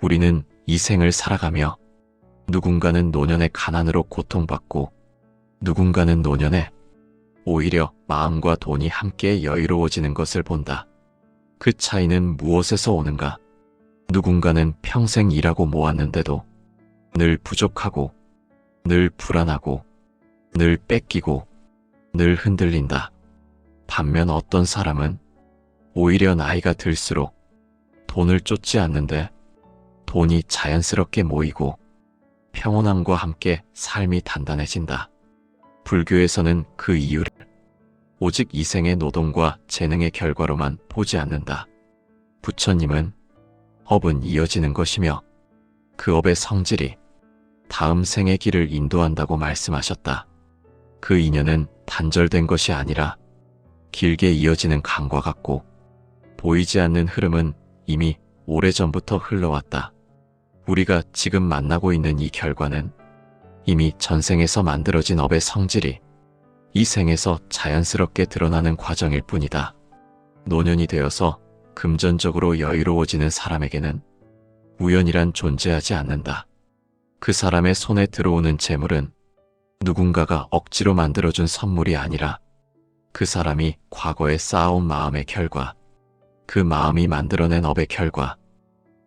우리는 이 생을 살아가며 누군가는 노년의 가난으로 고통받고 누군가는 노년에 오히려 마음과 돈이 함께 여유로워지는 것을 본다. 그 차이는 무엇에서 오는가? 누군가는 평생 일하고 모았는데도 늘 부족하고 늘 불안하고 늘 뺏기고 늘 흔들린다. 반면 어떤 사람은 오히려 나이가 들수록 돈을 쫓지 않는데 돈이 자연스럽게 모이고 평온함과 함께 삶이 단단해진다. 불교에서는 그 이유를 오직 이생의 노동과 재능의 결과로만 보지 않는다. 부처님은 업은 이어지는 것이며 그 업의 성질이 다음 생의 길을 인도한다고 말씀하셨다. 그 인연은 단절된 것이 아니라 길게 이어지는 강과 같고 보이지 않는 흐름은 이미 오래전부터 흘러왔다. 우리가 지금 만나고 있는 이 결과는 이미 전생에서 만들어진 업의 성질이 이 생에서 자연스럽게 드러나는 과정일 뿐이다. 노년이 되어서 금전적으로 여유로워지는 사람에게는 우연이란 존재하지 않는다. 그 사람의 손에 들어오는 재물은 누군가가 억지로 만들어준 선물이 아니라 그 사람이 과거에 쌓아온 마음의 결과, 그 마음이 만들어낸 업의 결과,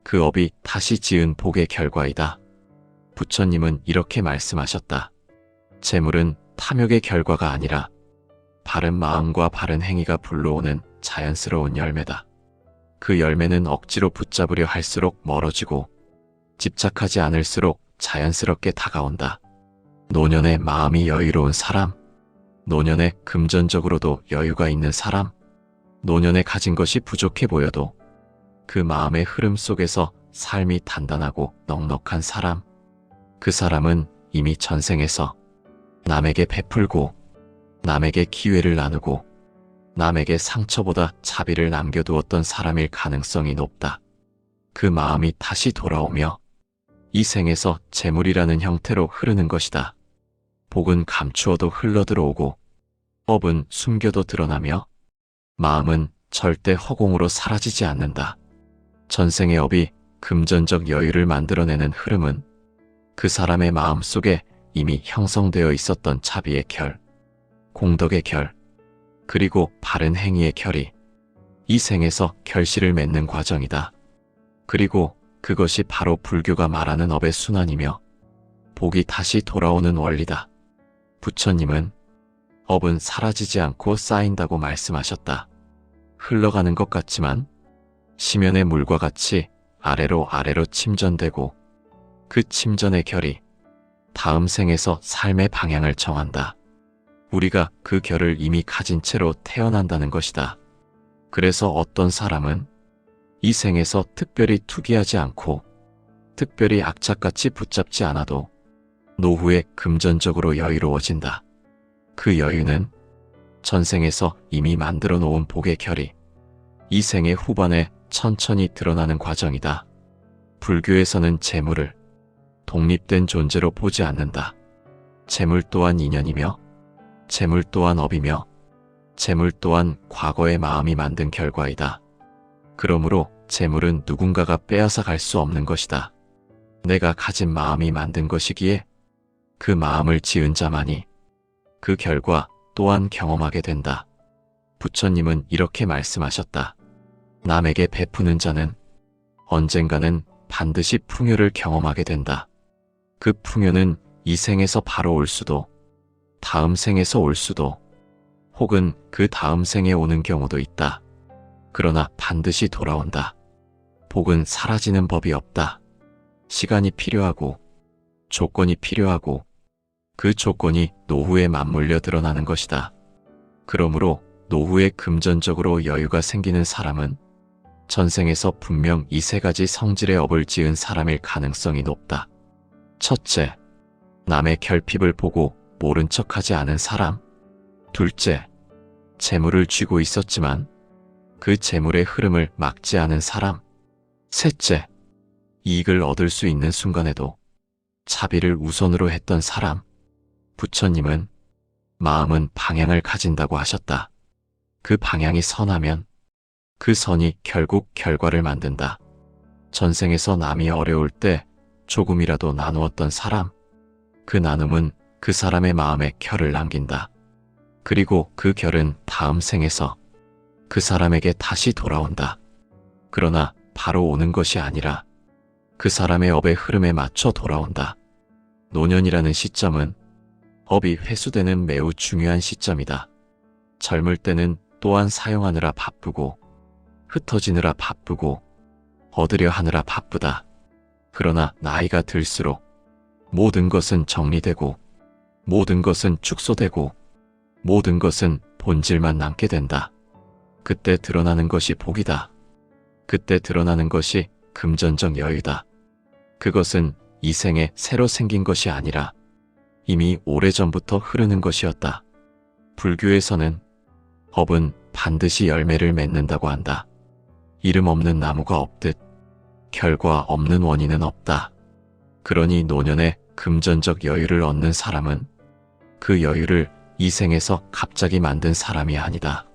그 업이 다시 지은 복의 결과이다. 부처님은 이렇게 말씀하셨다. 재물은 탐욕의 결과가 아니라 바른 마음과 바른 행위가 불러오는 자연스러운 열매다. 그 열매는 억지로 붙잡으려 할수록 멀어지고 집착하지 않을수록 자연스럽게 다가온다. 노년에 마음이 여유로운 사람, 노년에 금전적으로도 여유가 있는 사람, 노년에 가진 것이 부족해 보여도 그 마음의 흐름 속에서 삶이 단단하고 넉넉한 사람, 그 사람은 이미 전생에서 남에게 베풀고 남에게 기회를 나누고 남에게 상처보다 자비를 남겨두었던 사람일 가능성이 높다. 그 마음이 다시 돌아오며 이 생에서 재물이라는 형태로 흐르는 것이다. 복은 감추어도 흘러들어오고 업은 숨겨도 드러나며 마음은 절대 허공으로 사라지지 않는다. 전생의 업이 금전적 여유를 만들어내는 흐름은 그 사람의 마음 속에 이미 형성되어 있었던 자비의 결, 공덕의 결, 그리고 바른 행위의 결이 이 생에서 결실을 맺는 과정이다. 그리고 그것이 바로 불교가 말하는 업의 순환이며 복이 다시 돌아오는 원리다. 부처님은 업은 사라지지 않고 쌓인다고 말씀하셨다. 흘러가는 것 같지만 시면의 물과 같이 아래로 아래로 침전되고 그 침전의 결이 다음 생에서 삶의 방향을 정한다. 우리가 그 결을 이미 가진 채로 태어난다는 것이다. 그래서 어떤 사람은 이 생에서 특별히 투기하지 않고 특별히 악착같이 붙잡지 않아도 노후에 금전적으로 여유로워진다. 그 여유는 전생에서 이미 만들어 놓은 복의 결이 이 생의 후반에 천천히 드러나는 과정이다. 불교에서는 재물을 독립된 존재로 보지 않는다. 재물 또한 인연이며 재물 또한 업이며 재물 또한 과거의 마음이 만든 결과이다. 그러므로 재물은 누군가가 빼앗아 갈 수 없는 것이다. 내가 가진 마음이 만든 것이기에 그 마음을 지은 자만이 그 결과 또한 경험하게 된다. 부처님은 이렇게 말씀하셨다. 남에게 베푸는 자는 언젠가는 반드시 풍요를 경험하게 된다. 그 풍요는 이 생에서 바로 올 수도 다음 생에서 올 수도 혹은 그 다음 생에 오는 경우도 있다. 그러나 반드시 돌아온다. 복은 사라지는 법이 없다. 시간이 필요하고 조건이 필요하고 그 조건이 노후에 맞물려 드러나는 것이다. 그러므로 노후에 금전적으로 여유가 생기는 사람은 전생에서 분명 이 세 가지 성질의 업을 지은 사람일 가능성이 높다. 첫째, 남의 결핍을 보고 모른 척하지 않은 사람. 둘째, 재물을 쥐고 있었지만 그 재물의 흐름을 막지 않은 사람. 셋째, 이익을 얻을 수 있는 순간에도 자비를 우선으로 했던 사람. 부처님은 마음은 방향을 가진다고 하셨다. 그 방향이 선하면 그 선이 결국 결과를 만든다. 전생에서 남이 어려울 때 조금이라도 나누었던 사람, 그 나눔은 그 사람의 마음에 결을 남긴다. 그리고 그 결은 다음 생에서 그 사람에게 다시 돌아온다. 그러나 바로 오는 것이 아니라 그 사람의 업의 흐름에 맞춰 돌아온다. 노년이라는 시점은 업이 회수되는 매우 중요한 시점이다. 젊을 때는 또한 사용하느라 바쁘고 흩어지느라 바쁘고 얻으려 하느라 바쁘다. 그러나 나이가 들수록 모든 것은 정리되고 모든 것은 축소되고 모든 것은 본질만 남게 된다. 그때 드러나는 것이 복이다. 그때 드러나는 것이 금전적 여유다. 그것은 이 생에 새로 생긴 것이 아니라 이미 오래전부터 흐르는 것이었다. 불교에서는 업은 반드시 열매를 맺는다고 한다. 이름 없는 나무가 없듯 결과 없는 원인은 없다. 그러니 노년에 금전적 여유를 얻는 사람은 그 여유를 이 생에서 갑자기 만든 사람이 아니다.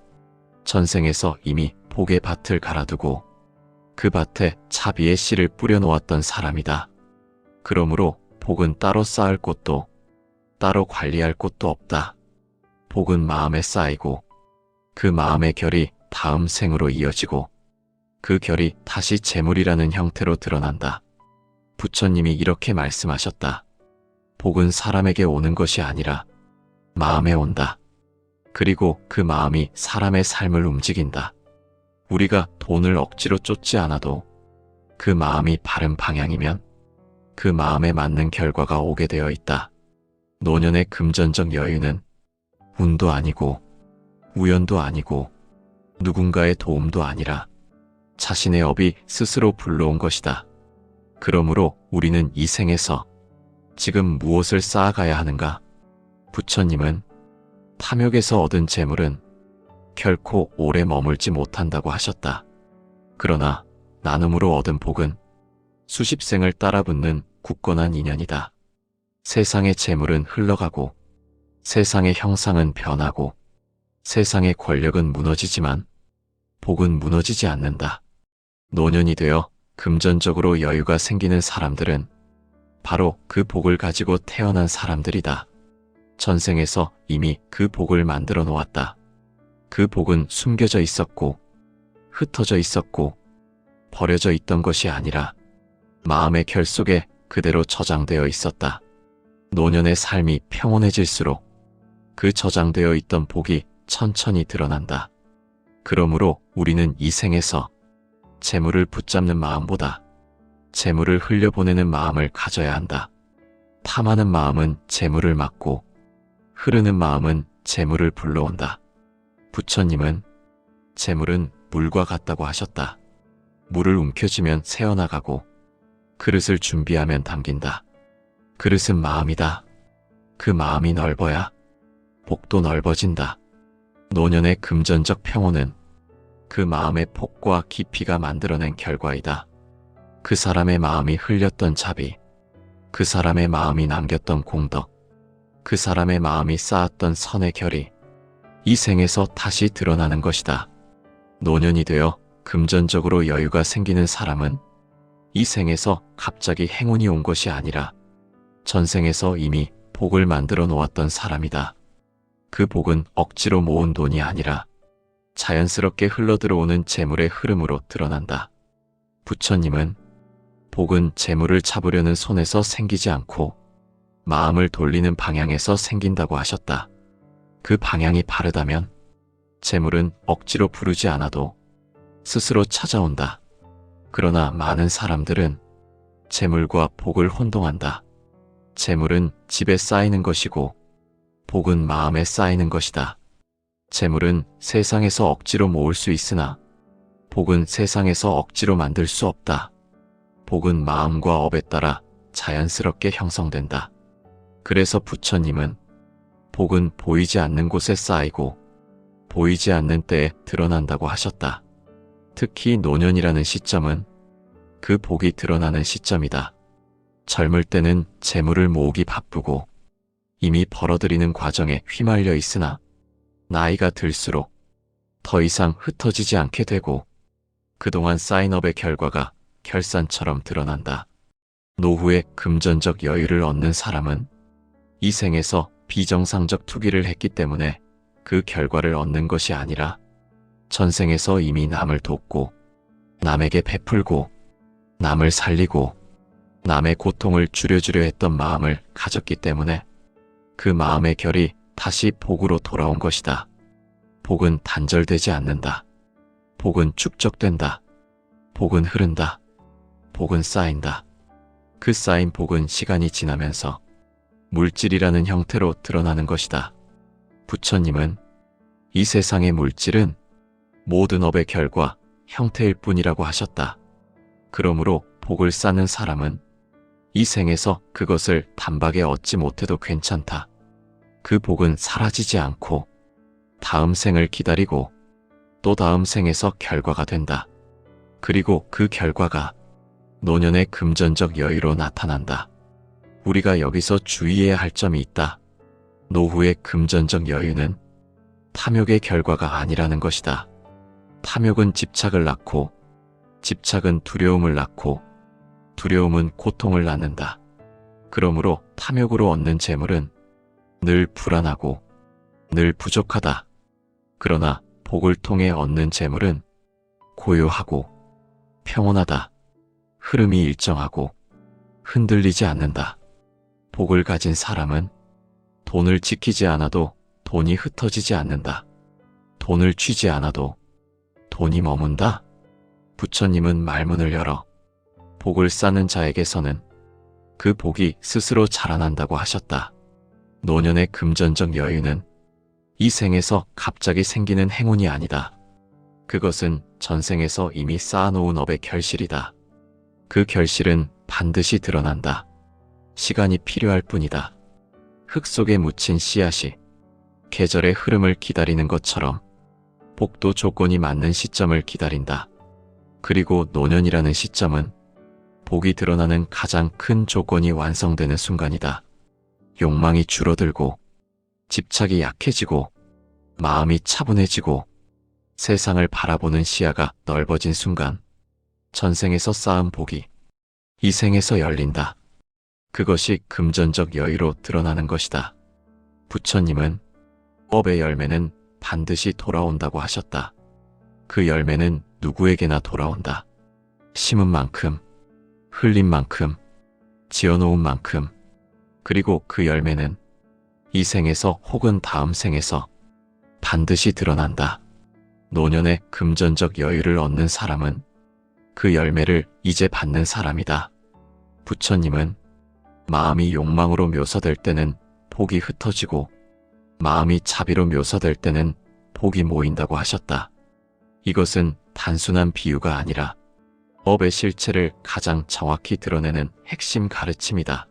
전생에서 이미 복의 밭을 갈아두고 그 밭에 차비의 씨를 뿌려놓았던 사람이다. 그러므로 복은 따로 쌓을 곳도 따로 관리할 곳도 없다. 복은 마음에 쌓이고 그 마음의 결이 다음 생으로 이어지고 그 결이 다시 재물이라는 형태로 드러난다. 부처님이 이렇게 말씀하셨다. 복은 사람에게 오는 것이 아니라 마음에 온다. 그리고 그 마음이 사람의 삶을 움직인다. 우리가 돈을 억지로 쫓지 않아도 그 마음이 바른 방향이면 그 마음에 맞는 결과가 오게 되어 있다. 노년의 금전적 여유는 운도 아니고 우연도 아니고 누군가의 도움도 아니라 자신의 업이 스스로 불러온 것이다. 그러므로 우리는 이 생에서 지금 무엇을 쌓아가야 하는가? 부처님은 탐욕에서 얻은 재물은 결코 오래 머물지 못한다고 하셨다. 그러나 나눔으로 얻은 복은 수십 생을 따라붙는 굳건한 인연이다. 세상의 재물은 흘러가고 세상의 형상은 변하고 세상의 권력은 무너지지만 복은 무너지지 않는다. 노년이 되어 금전적으로 여유가 생기는 사람들은 바로 그 복을 가지고 태어난 사람들이다. 전생에서 이미 그 복을 만들어 놓았다. 그 복은 숨겨져 있었고 흩어져 있었고 버려져 있던 것이 아니라 마음의 결 속에 그대로 저장되어 있었다. 노년의 삶이 평온해질수록 그 저장되어 있던 복이 천천히 드러난다. 그러므로 우리는 이 생에서 재물을 붙잡는 마음보다 재물을 흘려보내는 마음을 가져야 한다. 탐하는 마음은 재물을 막고 흐르는 마음은 재물을 불러온다. 부처님은 재물은 물과 같다고 하셨다. 물을 움켜쥐면 새어나가고 그릇을 준비하면 담긴다. 그릇은 마음이다. 그 마음이 넓어야 복도 넓어진다. 노년의 금전적 평온은 그 마음의 폭과 깊이가 만들어낸 결과이다. 그 사람의 마음이 흘렸던 자비, 그 사람의 마음이 남겼던 공덕, 그 사람의 마음이 쌓았던 선의 결이 이 생에서 다시 드러나는 것이다. 노년이 되어 금전적으로 여유가 생기는 사람은 이 생에서 갑자기 행운이 온 것이 아니라 전생에서 이미 복을 만들어 놓았던 사람이다. 그 복은 억지로 모은 돈이 아니라 자연스럽게 흘러들어오는 재물의 흐름으로 드러난다. 부처님은 복은 재물을 잡으려는 손에서 생기지 않고 마음을 돌리는 방향에서 생긴다고 하셨다. 그 방향이 바르다면 재물은 억지로 부르지 않아도 스스로 찾아온다. 그러나 많은 사람들은 재물과 복을 혼동한다. 재물은 집에 쌓이는 것이고 복은 마음에 쌓이는 것이다. 재물은 세상에서 억지로 모을 수 있으나 복은 세상에서 억지로 만들 수 없다. 복은 마음과 업에 따라 자연스럽게 형성된다. 그래서 부처님은 복은 보이지 않는 곳에 쌓이고 보이지 않는 때에 드러난다고 하셨다. 특히 노년이라는 시점은 그 복이 드러나는 시점이다. 젊을 때는 재물을 모으기 바쁘고 이미 벌어들이는 과정에 휘말려 있으나 나이가 들수록 더 이상 흩어지지 않게 되고 그동안 쌓인 업의 결과가 결산처럼 드러난다. 노후에 금전적 여유를 얻는 사람은 이 생에서 비정상적 투기를 했기 때문에 그 결과를 얻는 것이 아니라 전생에서 이미 남을 돕고 남에게 베풀고 남을 살리고 남의 고통을 줄여주려 했던 마음을 가졌기 때문에 그 마음의 결이 다시 복으로 돌아온 것이다. 복은 단절되지 않는다. 복은 축적된다. 복은 흐른다. 복은 쌓인다. 그 쌓인 복은 시간이 지나면서 물질이라는 형태로 드러나는 것이다. 부처님은 이 세상의 물질은 모든 업의 결과, 형태일 뿐이라고 하셨다. 그러므로 복을 쌓는 사람은 이 생에서 그것을 단박에 얻지 못해도 괜찮다. 그 복은 사라지지 않고 다음 생을 기다리고 또 다음 생에서 결과가 된다. 그리고 그 결과가 노년의 금전적 여유로 나타난다. 우리가 여기서 주의해야 할 점이 있다. 노후의 금전적 여유는 탐욕의 결과가 아니라는 것이다. 탐욕은 집착을 낳고 집착은 두려움을 낳고 두려움은 고통을 낳는다. 그러므로 탐욕으로 얻는 재물은 늘 불안하고 늘 부족하다. 그러나 복을 통해 얻는 재물은 고요하고 평온하다. 흐름이 일정하고 흔들리지 않는다. 복을 가진 사람은 돈을 지키지 않아도 돈이 흩어지지 않는다. 돈을 쥐지 않아도 돈이 머문다. 부처님은 말문을 열어 복을 쌓는 자에게서는 그 복이 스스로 자라난다고 하셨다. 노년의 금전적 여유는 이 생에서 갑자기 생기는 행운이 아니다. 그것은 전생에서 이미 쌓아놓은 업의 결실이다. 그 결실은 반드시 드러난다. 시간이 필요할 뿐이다. 흙 속에 묻힌 씨앗이 계절의 흐름을 기다리는 것처럼 복도 조건이 맞는 시점을 기다린다. 그리고 노년이라는 시점은 복이 드러나는 가장 큰 조건이 완성되는 순간이다. 욕망이 줄어들고 집착이 약해지고 마음이 차분해지고 세상을 바라보는 시야가 넓어진 순간 전생에서 쌓은 복이 이 생에서 열린다. 그것이 금전적 여유로 드러나는 것이다. 부처님은 업의 열매는 반드시 돌아온다고 하셨다. 그 열매는 누구에게나 돌아온다. 심은 만큼, 흘린 만큼, 지어놓은 만큼, 그리고 그 열매는 이 생에서 혹은 다음 생에서 반드시 드러난다. 노년의 금전적 여유를 얻는 사람은 그 열매를 이제 받는 사람이다. 부처님은 마음이 욕망으로 묘사될 때는 복이 흩어지고 마음이 자비로 묘사될 때는 복이 모인다고 하셨다. 이것은 단순한 비유가 아니라 업의 실체를 가장 정확히 드러내는 핵심 가르침이다.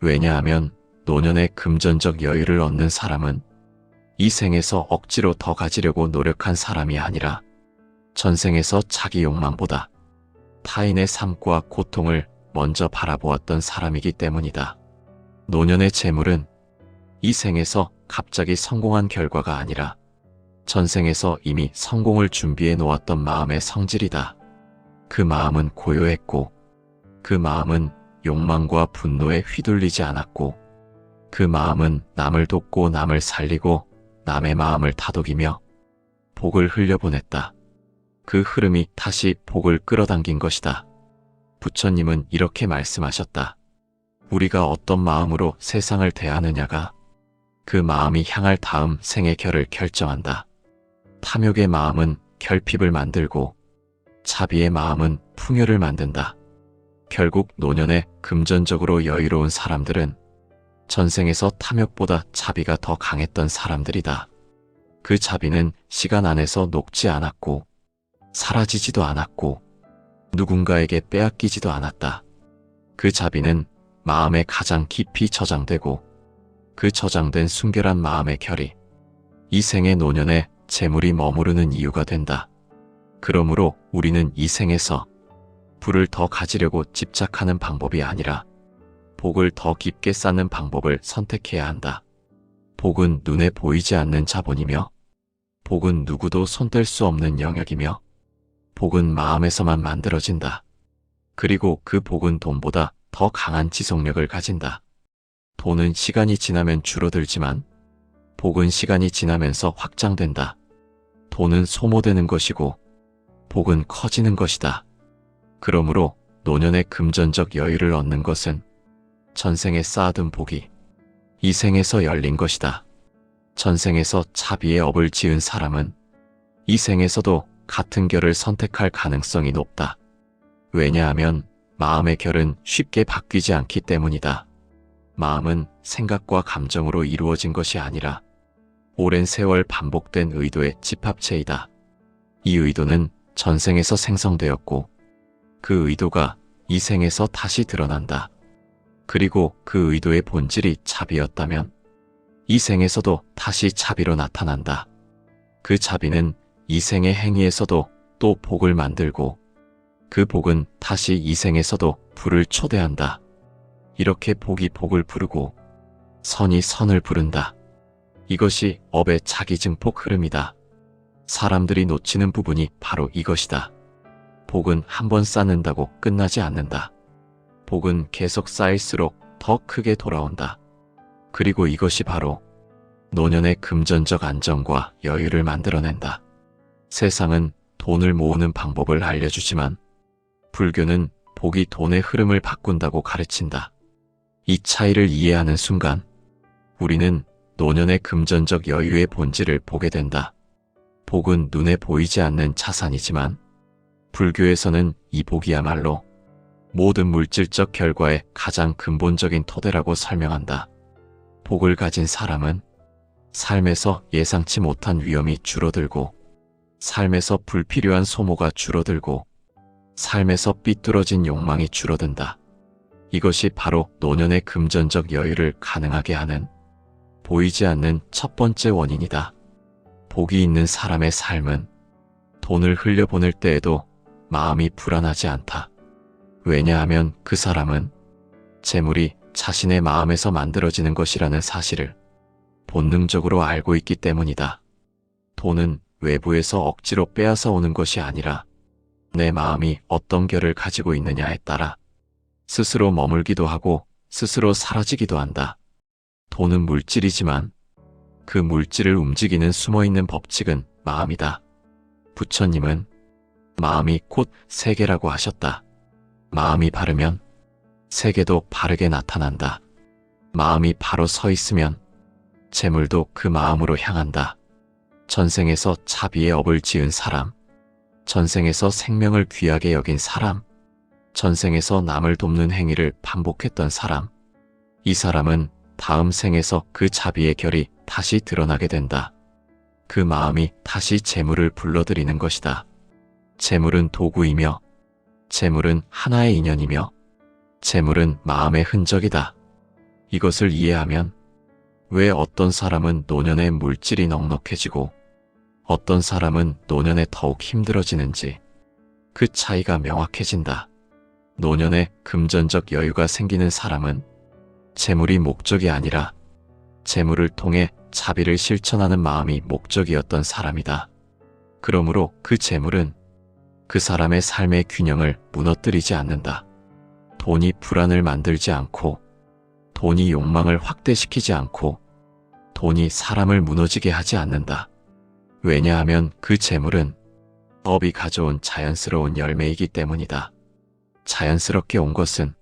왜냐하면 노년의 금전적 여유를 얻는 사람은 이 생에서 억지로 더 가지려고 노력한 사람이 아니라 전생에서 자기 욕망보다 타인의 삶과 고통을 먼저 바라보았던 사람이기 때문이다. 노년의 재물은 이 생에서 갑자기 성공한 결과가 아니라 전생에서 이미 성공을 준비해 놓았던 마음의 성질이다. 그 마음은 고요했고 그 마음은 욕망과 분노에 휘둘리지 않았고 그 마음은 남을 돕고 남을 살리고 남의 마음을 다독이며 복을 흘려보냈다. 그 흐름이 다시 복을 끌어당긴 것이다. 부처님은 이렇게 말씀하셨다. 우리가 어떤 마음으로 세상을 대하느냐가 그 마음이 향할 다음 생의 결을 결정한다. 탐욕의 마음은 결핍을 만들고 자비의 마음은 풍요를 만든다. 결국 노년에 금전적으로 여유로운 사람들은 전생에서 탐욕보다 자비가 더 강했던 사람들이다. 그 자비는 시간 안에서 녹지 않았고 사라지지도 않았고 누군가에게 빼앗기지도 않았다. 그 자비는 마음에 가장 깊이 저장되고 그 저장된 순결한 마음의 결이 이 생의 노년에 재물이 머무르는 이유가 된다. 그러므로 우리는 이 생에서 부를 더 가지려고 집착하는 방법이 아니라 복을 더 깊게 쌓는 방법을 선택해야 한다. 복은 눈에 보이지 않는 자본이며 복은 누구도 손댈 수 없는 영역이며 복은 마음에서만 만들어진다. 그리고 그 복은 돈보다 더 강한 지속력을 가진다. 돈은 시간이 지나면 줄어들지만 복은 시간이 지나면서 확장된다. 돈은 소모되는 것이고 복은 커지는 것이다. 그러므로 노년의 금전적 여유를 얻는 것은 전생에 쌓아둔 복이 이 생에서 열린 것이다. 전생에서 차비의 업을 지은 사람은 이 생에서도 같은 결을 선택할 가능성이 높다. 왜냐하면 마음의 결은 쉽게 바뀌지 않기 때문이다. 마음은 생각과 감정으로 이루어진 것이 아니라 오랜 세월 반복된 의도의 집합체이다. 이 의도는 전생에서 생성되었고 그 의도가 이 생에서 다시 드러난다. 그리고 그 의도의 본질이 차비였다면 이 생에서도 다시 차비로 나타난다. 그 차비는 이 생의 행위에서도 또 복을 만들고 그 복은 다시 이 생에서도 불을 초대한다. 이렇게 복이 복을 부르고 선이 선을 부른다. 이것이 업의 자기증폭 흐름이다. 사람들이 놓치는 부분이 바로 이것이다. 복은 한 번 쌓는다고 끝나지 않는다. 복은 계속 쌓일수록 더 크게 돌아온다. 그리고 이것이 바로 노년의 금전적 안정과 여유를 만들어낸다. 세상은 돈을 모으는 방법을 알려주지만 불교는 복이 돈의 흐름을 바꾼다고 가르친다. 이 차이를 이해하는 순간 우리는 노년의 금전적 여유의 본질을 보게 된다. 복은 눈에 보이지 않는 자산이지만 불교에서는 이 복이야말로 모든 물질적 결과의 가장 근본적인 토대라고 설명한다. 복을 가진 사람은 삶에서 예상치 못한 위험이 줄어들고 삶에서 불필요한 소모가 줄어들고 삶에서 삐뚤어진 욕망이 줄어든다. 이것이 바로 노년의 금전적 여유를 가능하게 하는 보이지 않는 첫 번째 원인이다. 복이 있는 사람의 삶은 돈을 흘려보낼 때에도 마음이 불안하지 않다. 왜냐하면 그 사람은 재물이 자신의 마음에서 만들어지는 것이라는 사실을 본능적으로 알고 있기 때문이다. 돈은 외부에서 억지로 빼앗아 오는 것이 아니라 내 마음이 어떤 결을 가지고 있느냐에 따라 스스로 머물기도 하고 스스로 사라지기도 한다. 돈은 물질이지만 그 물질을 움직이는 숨어있는 법칙은 마음이다. 부처님은 마음이 곧 세계라고 하셨다. 마음이 바르면 세계도 바르게 나타난다. 마음이 바로 서 있으면 재물도 그 마음으로 향한다. 전생에서 차비의 업을 지은 사람, 전생에서 생명을 귀하게 여긴 사람, 전생에서 남을 돕는 행위를 반복했던 사람, 이 사람은 다음 생에서 그 자비의 결이 다시 드러나게 된다. 그 마음이 다시 재물을 불러들이는 것이다. 재물은 도구이며 재물은 하나의 인연이며 재물은 마음의 흔적이다. 이것을 이해하면 왜 어떤 사람은 노년에 물질이 넉넉해지고 어떤 사람은 노년에 더욱 힘들어지는지 그 차이가 명확해진다. 노년에 금전적 여유가 생기는 사람은 재물이 목적이 아니라 재물을 통해 자비를 실천하는 마음이 목적이었던 사람이다. 그러므로 그 재물은 그 사람의 삶의 균형을 무너뜨리지 않는다. 돈이 불안을 만들지 않고 돈이 욕망을 확대시키지 않고 돈이 사람을 무너지게 하지 않는다. 왜냐하면 그 재물은 업이 가져온 자연스러운 열매이기 때문이다. 자연스럽게 온 것은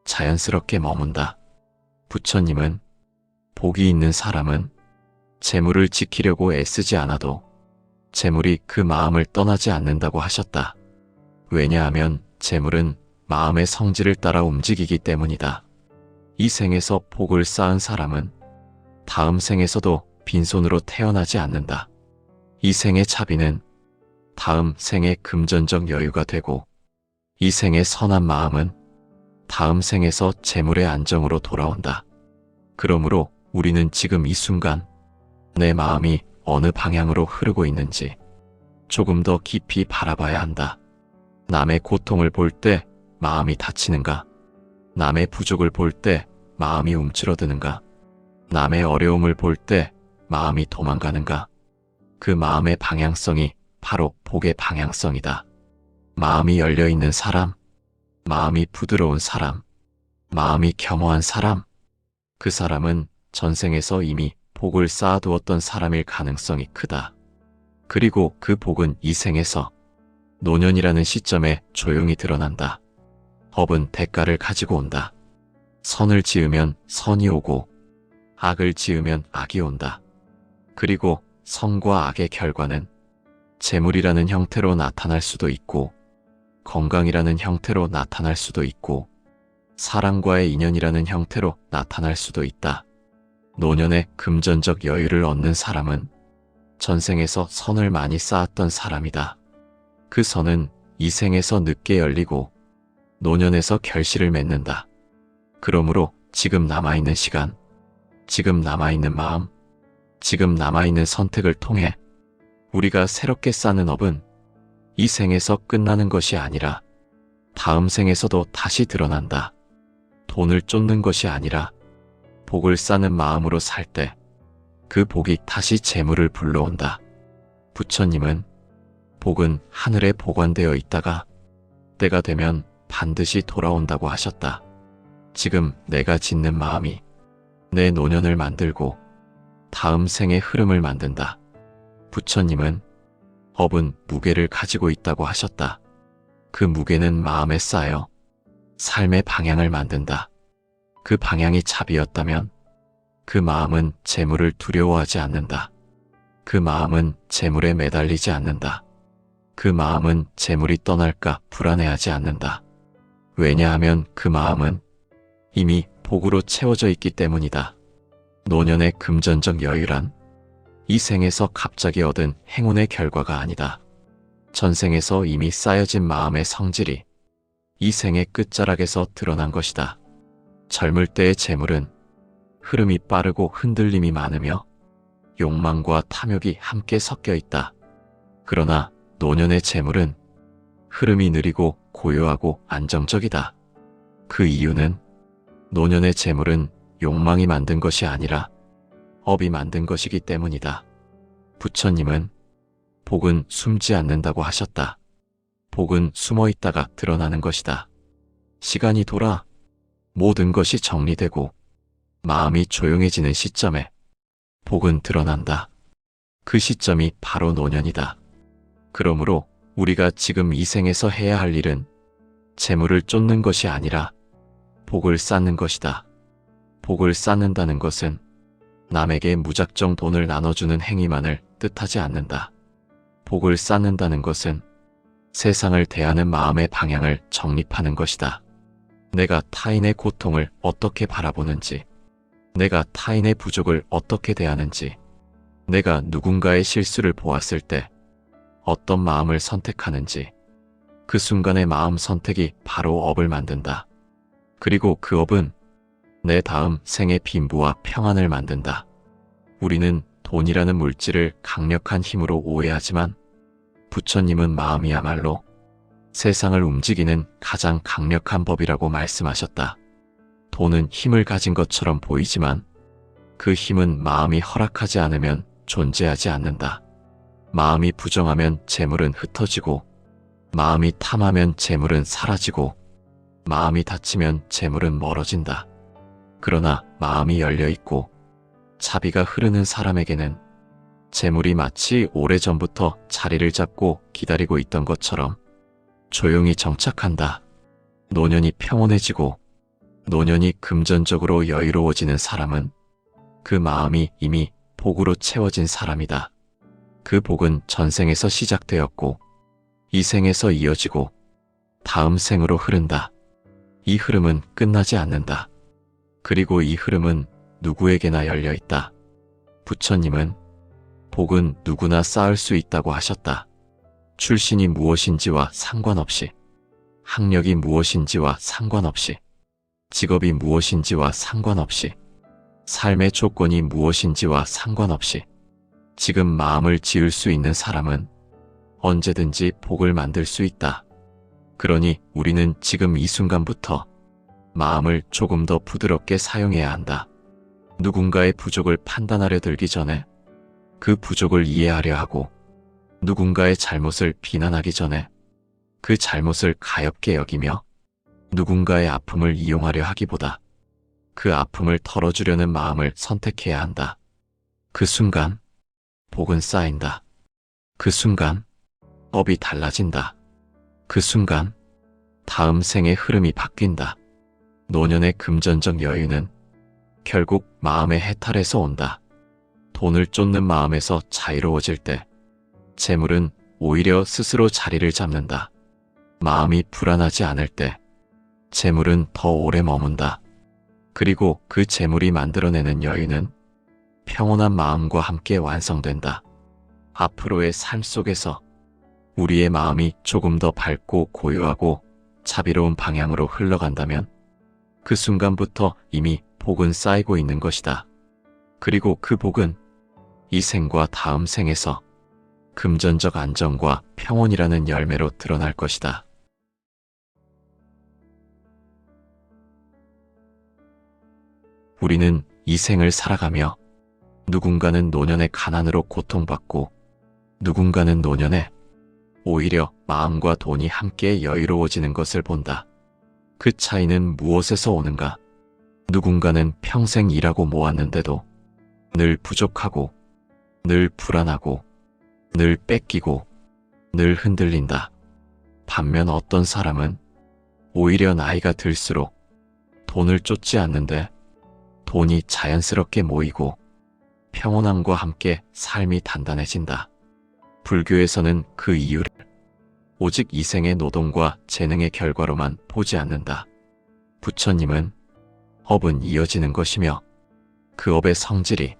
자연스럽게 머문다. 부처님은 복이 있는 사람은 재물을 지키려고 애쓰지 않아도 재물이 그 마음을 떠나지 않는다고 하셨다. 왜냐하면 재물은 마음의 성질을 따라 움직이기 때문이다. 이 생에서 복을 쌓은 사람은 다음 생에서도 빈손으로 태어나지 않는다. 이 생의 차비는 다음 생의 금전적 여유가 되고 이 생의 선한 마음은 다음 생에서 재물의 안정으로 돌아온다. 그러므로 우리는 지금 이 순간 내 마음이 어느 방향으로 흐르고 있는지 조금 더 깊이 바라봐야 한다. 남의 고통을 볼 때 마음이 다치는가? 남의 부족을 볼 때 마음이 움츠러드는가? 남의 어려움을 볼 때 마음이 도망가는가? 그 마음의 방향성이 바로 복의 방향성이다. 마음이 열려있는 사람, 마음이 부드러운 사람, 마음이 겸허한 사람, 그 사람은 전생에서 이미 복을 쌓아두었던 사람일 가능성이 크다. 그리고 그 복은 이 생에서 노년이라는 시점에 조용히 드러난다. 법은 대가를 가지고 온다. 선을 지으면 선이 오고 악을 지으면 악이 온다. 그리고 선과 악의 결과는 재물이라는 형태로 나타날 수도 있고 건강이라는 형태로 나타날 수도 있고 사랑과의 인연이라는 형태로 나타날 수도 있다. 노년에 금전적 여유를 얻는 사람은 전생에서 선을 많이 쌓았던 사람이다. 그 선은 이 생에서 늦게 열리고 노년에서 결실을 맺는다. 그러므로 지금 남아있는 시간, 지금 남아있는 마음, 지금 남아있는 선택을 통해 우리가 새롭게 쌓는 업은 이 생에서 끝나는 것이 아니라 다음 생에서도 다시 드러난다. 돈을 쫓는 것이 아니라 복을 쌓는 마음으로 살 때 그 복이 다시 재물을 불러온다. 부처님은 복은 하늘에 보관되어 있다가 때가 되면 반드시 돌아온다고 하셨다. 지금 내가 짓는 마음이 내 노년을 만들고 다음 생의 흐름을 만든다. 부처님은 업은 무게를 가지고 있다고 하셨다. 그 무게는 마음에 쌓여 삶의 방향을 만든다. 그 방향이 자비였다면 그 마음은 재물을 두려워하지 않는다. 그 마음은 재물에 매달리지 않는다. 그 마음은 재물이 떠날까 불안해하지 않는다. 왜냐하면 그 마음은 이미 복으로 채워져 있기 때문이다. 노년의 금전적 여유란 이 생에서 갑자기 얻은 행운의 결과가 아니다. 전생에서 이미 쌓여진 마음의 성질이 이 생의 끝자락에서 드러난 것이다. 젊을 때의 재물은 흐름이 빠르고 흔들림이 많으며 욕망과 탐욕이 함께 섞여 있다. 그러나 노년의 재물은 흐름이 느리고 고요하고 안정적이다. 그 이유는 노년의 재물은 욕망이 만든 것이 아니라 업이 만든 것이기 때문이다. 부처님은 복은 숨지 않는다고 하셨다. 복은 숨어 있다가 드러나는 것이다. 시간이 돌아 모든 것이 정리되고 마음이 조용해지는 시점에 복은 드러난다. 그 시점이 바로 노년이다. 그러므로 우리가 지금 이 생에서 해야 할 일은 재물을 쫓는 것이 아니라 복을 쌓는 것이다. 복을 쌓는다는 것은 남에게 무작정 돈을 나눠주는 행위만을 뜻하지 않는다. 복을 쌓는다는 것은 세상을 대하는 마음의 방향을 정립하는 것이다. 내가 타인의 고통을 어떻게 바라보는지, 내가 타인의 부족을 어떻게 대하는지, 내가 누군가의 실수를 보았을 때 어떤 마음을 선택하는지, 그 순간의 마음 선택이 바로 업을 만든다. 그리고 그 업은 내 다음 생의 빈부와 평안을 만든다. 우리는 돈이라는 물질을 강력한 힘으로 오해하지만 부처님은 마음이야말로 세상을 움직이는 가장 강력한 법이라고 말씀하셨다. 돈은 힘을 가진 것처럼 보이지만 그 힘은 마음이 허락하지 않으면 존재하지 않는다. 마음이 부정하면 재물은 흩어지고, 마음이 탐하면 재물은 사라지고, 마음이 닫히면 재물은 멀어진다. 그러나 마음이 열려있고 자비가 흐르는 사람에게는 재물이 마치 오래전부터 자리를 잡고 기다리고 있던 것처럼 조용히 정착한다. 노년이 평온해지고 노년이 금전적으로 여유로워지는 사람은 그 마음이 이미 복으로 채워진 사람이다. 그 복은 전생에서 시작되었고 이 생에서 이어지고 다음 생으로 흐른다. 이 흐름은 끝나지 않는다. 그리고 이 흐름은 누구에게나 열려있다. 부처님은 복은 누구나 쌓을 수 있다고 하셨다. 출신이 무엇인지와 상관없이, 학력이 무엇인지와 상관없이, 직업이 무엇인지와 상관없이, 삶의 조건이 무엇인지와 상관없이 지금 마음을 지을 수 있는 사람은 언제든지 복을 만들 수 있다. 그러니 우리는 지금 이 순간부터 마음을 조금 더 부드럽게 사용해야 한다. 누군가의 부족을 판단하려 들기 전에 그 부족을 이해하려 하고, 누군가의 잘못을 비난하기 전에 그 잘못을 가엽게 여기며, 누군가의 아픔을 이용하려 하기보다 그 아픔을 덜어주려는 마음을 선택해야 한다. 그 순간 복은 쌓인다. 그 순간 업이 달라진다. 그 순간 다음 생의 흐름이 바뀐다. 노년의 금전적 여유는 결국 마음의 해탈에서 온다. 돈을 쫓는 마음에서 자유로워질 때 재물은 오히려 스스로 자리를 잡는다. 마음이 불안하지 않을 때 재물은 더 오래 머문다. 그리고 그 재물이 만들어내는 여유는 평온한 마음과 함께 완성된다. 앞으로의 삶 속에서 우리의 마음이 조금 더 밝고 고요하고 자비로운 방향으로 흘러간다면 그 순간부터 이미 복은 쌓이고 있는 것이다. 그리고 그 복은 이 생과 다음 생에서 금전적 안정과 평온이라는 열매로 드러날 것이다. 우리는 이 생을 살아가며 누군가는 노년의 가난으로 고통받고 누군가는 노년에 오히려 마음과 돈이 함께 여유로워지는 것을 본다. 그 차이는 무엇에서 오는가? 누군가는 평생 일하고 모았는데도 늘 부족하고 늘 불안하고 늘 뺏기고 늘 흔들린다. 반면 어떤 사람은 오히려 나이가 들수록 돈을 쫓지 않는데 돈이 자연스럽게 모이고 평온함과 함께 삶이 단단해진다. 불교에서는 그 이유를 오직 이생의 노동과 재능의 결과로만 보지 않는다. 부처님은 업은 이어지는 것이며 그 업의 성질이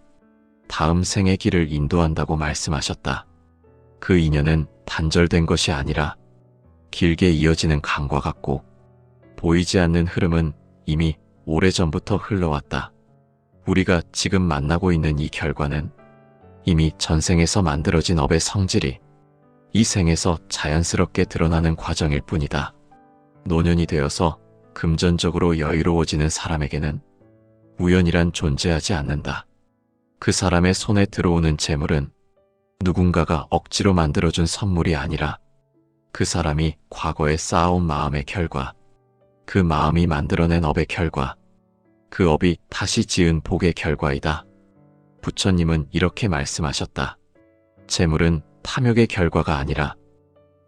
다음 생의 길을 인도한다고 말씀하셨다. 그 인연은 단절된 것이 아니라 길게 이어지는 강과 같고 보이지 않는 흐름은 이미 오래전부터 흘러왔다. 우리가 지금 만나고 있는 이 결과는 이미 전생에서 만들어진 업의 성질이 이 생에서 자연스럽게 드러나는 과정일 뿐이다. 노년이 되어서 금전적으로 여유로워지는 사람에게는 우연이란 존재하지 않는다. 그 사람의 손에 들어오는 재물은 누군가가 억지로 만들어준 선물이 아니라 그 사람이 과거에 쌓아온 마음의 결과, 그 마음이 만들어낸 업의 결과, 그 업이 다시 지은 복의 결과이다. 부처님은 이렇게 말씀하셨다. 재물은 탐욕의 결과가 아니라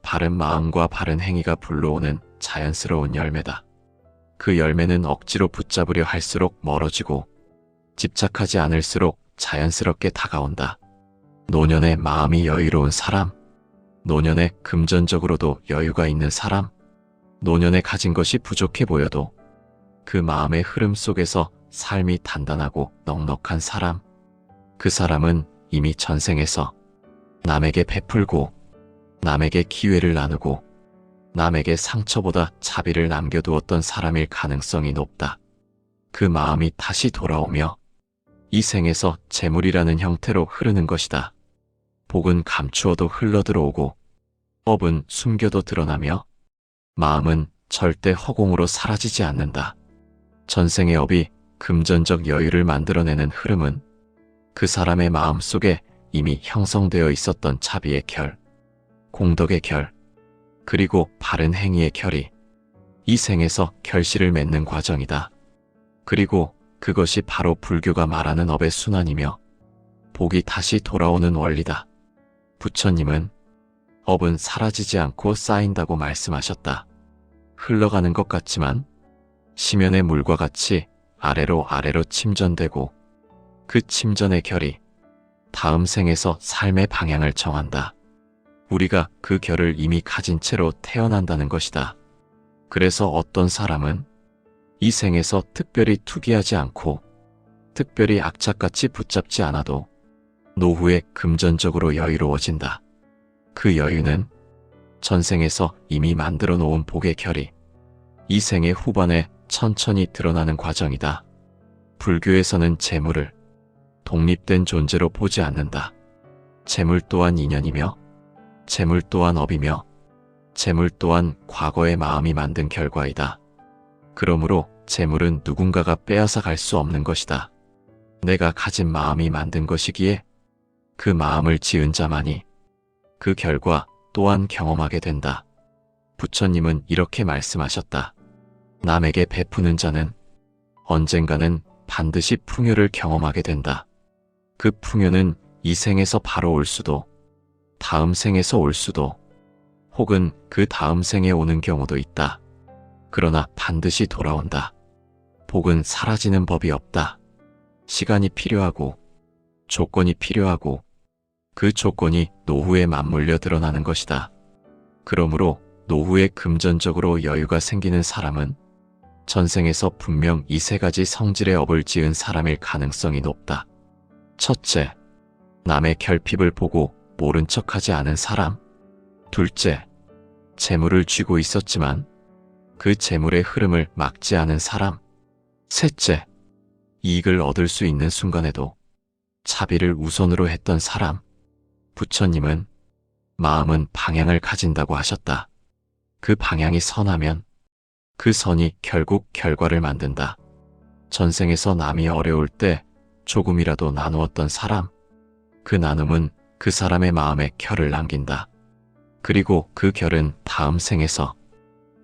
바른 마음과 바른 행위가 불러오는 자연스러운 열매다. 그 열매는 억지로 붙잡으려 할수록 멀어지고 집착하지 않을수록 자연스럽게 다가온다. 노년에 마음이 여유로운 사람, 노년에 금전적으로도 여유가 있는 사람, 노년에 가진 것이 부족해 보여도 그 마음의 흐름 속에서 삶이 단단하고 넉넉한 사람, 그 사람은 이미 전생에서 남에게 베풀고 남에게 기회를 나누고 남에게 상처보다 자비를 남겨두었던 사람일 가능성이 높다. 그 마음이 다시 돌아오며 이 생에서 재물이라는 형태로 흐르는 것이다. 복은 감추어도 흘러들어오고 업은 숨겨도 드러나며 마음은 절대 허공으로 사라지지 않는다. 전생의 업이 금전적 여유를 만들어내는 흐름은 그 사람의 마음 속에 이미 형성되어 있었던 자비의 결, 공덕의 결, 그리고 바른 행위의 결이 이 생에서 결실을 맺는 과정이다. 그리고 그것이 바로 불교가 말하는 업의 순환이며 복이 다시 돌아오는 원리다. 부처님은 업은 사라지지 않고 쌓인다고 말씀하셨다. 흘러가는 것 같지만 시면의 물과 같이 아래로 침전되고 그 침전의 결이 다음 생에서 삶의 방향을 정한다. 우리가 그 결을 이미 가진 채로 태어난다는 것이다. 그래서 어떤 사람은 이 생에서 특별히 투기하지 않고 특별히 악착같이 붙잡지 않아도 노후에 금전적으로 여유로워진다. 그 여유는 전생에서 이미 만들어 놓은 복의 결이 이 생의 후반에 천천히 드러나는 과정이다. 불교에서는 재물을 독립된 존재로 보지 않는다. 재물 또한 인연이며 재물 또한 업이며 재물 또한 과거의 마음이 만든 결과이다. 그러므로 재물은 누군가가 빼앗아 갈 수 없는 것이다. 내가 가진 마음이 만든 것이기에 그 마음을 지은 자만이 그 결과 또한 경험하게 된다. 부처님은 이렇게 말씀하셨다. 남에게 베푸는 자는 언젠가는 반드시 풍요를 경험하게 된다. 그 풍요는 이 생에서 바로 올 수도, 다음 생에서 올 수도, 혹은 그 다음 생에 오는 경우도 있다. 그러나 반드시 돌아온다. 복은 사라지는 법이 없다. 시간이 필요하고, 조건이 필요하고, 그 조건이 노후에 맞물려 드러나는 것이다. 그러므로 노후에 금전적으로 여유가 생기는 사람은 전생에서 분명 이 세 가지 성질의 업을 지은 사람일 가능성이 높다. 첫째, 남의 결핍을 보고 모른 척하지 않은 사람. 둘째, 재물을 쥐고 있었지만 그 재물의 흐름을 막지 않은 사람. 셋째, 이익을 얻을 수 있는 순간에도 자비를 우선으로 했던 사람. 부처님은 마음은 방향을 가진다고 하셨다. 그 방향이 선하면 그 선이 결국 결과를 만든다. 전생에서 남이 어려울 때 조금이라도 나누었던 사람, 그 나눔은 그 사람의 마음에 결을 남긴다. 그리고 그 결은 다음 생에서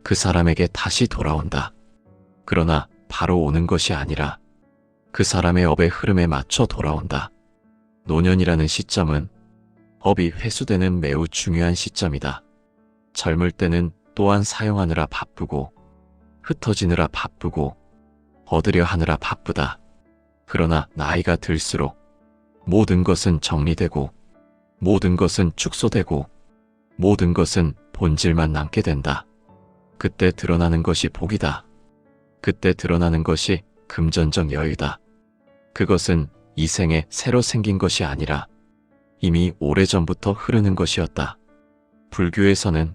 그 사람에게 다시 돌아온다. 그러나 바로 오는 것이 아니라 그 사람의 업의 흐름에 맞춰 돌아온다. 노년이라는 시점은 업이 회수되는 매우 중요한 시점이다. 젊을 때는 또한 사용하느라 바쁘고 흩어지느라 바쁘고 얻으려 하느라 바쁘다. 그러나 나이가 들수록 모든 것은 정리되고 모든 것은 축소되고 모든 것은 본질만 남게 된다. 그때 드러나는 것이 복이다. 그때 드러나는 것이 금전적 여유다. 그것은 이 생에 새로 생긴 것이 아니라 이미 오래전부터 흐르는 것이었다. 불교에서는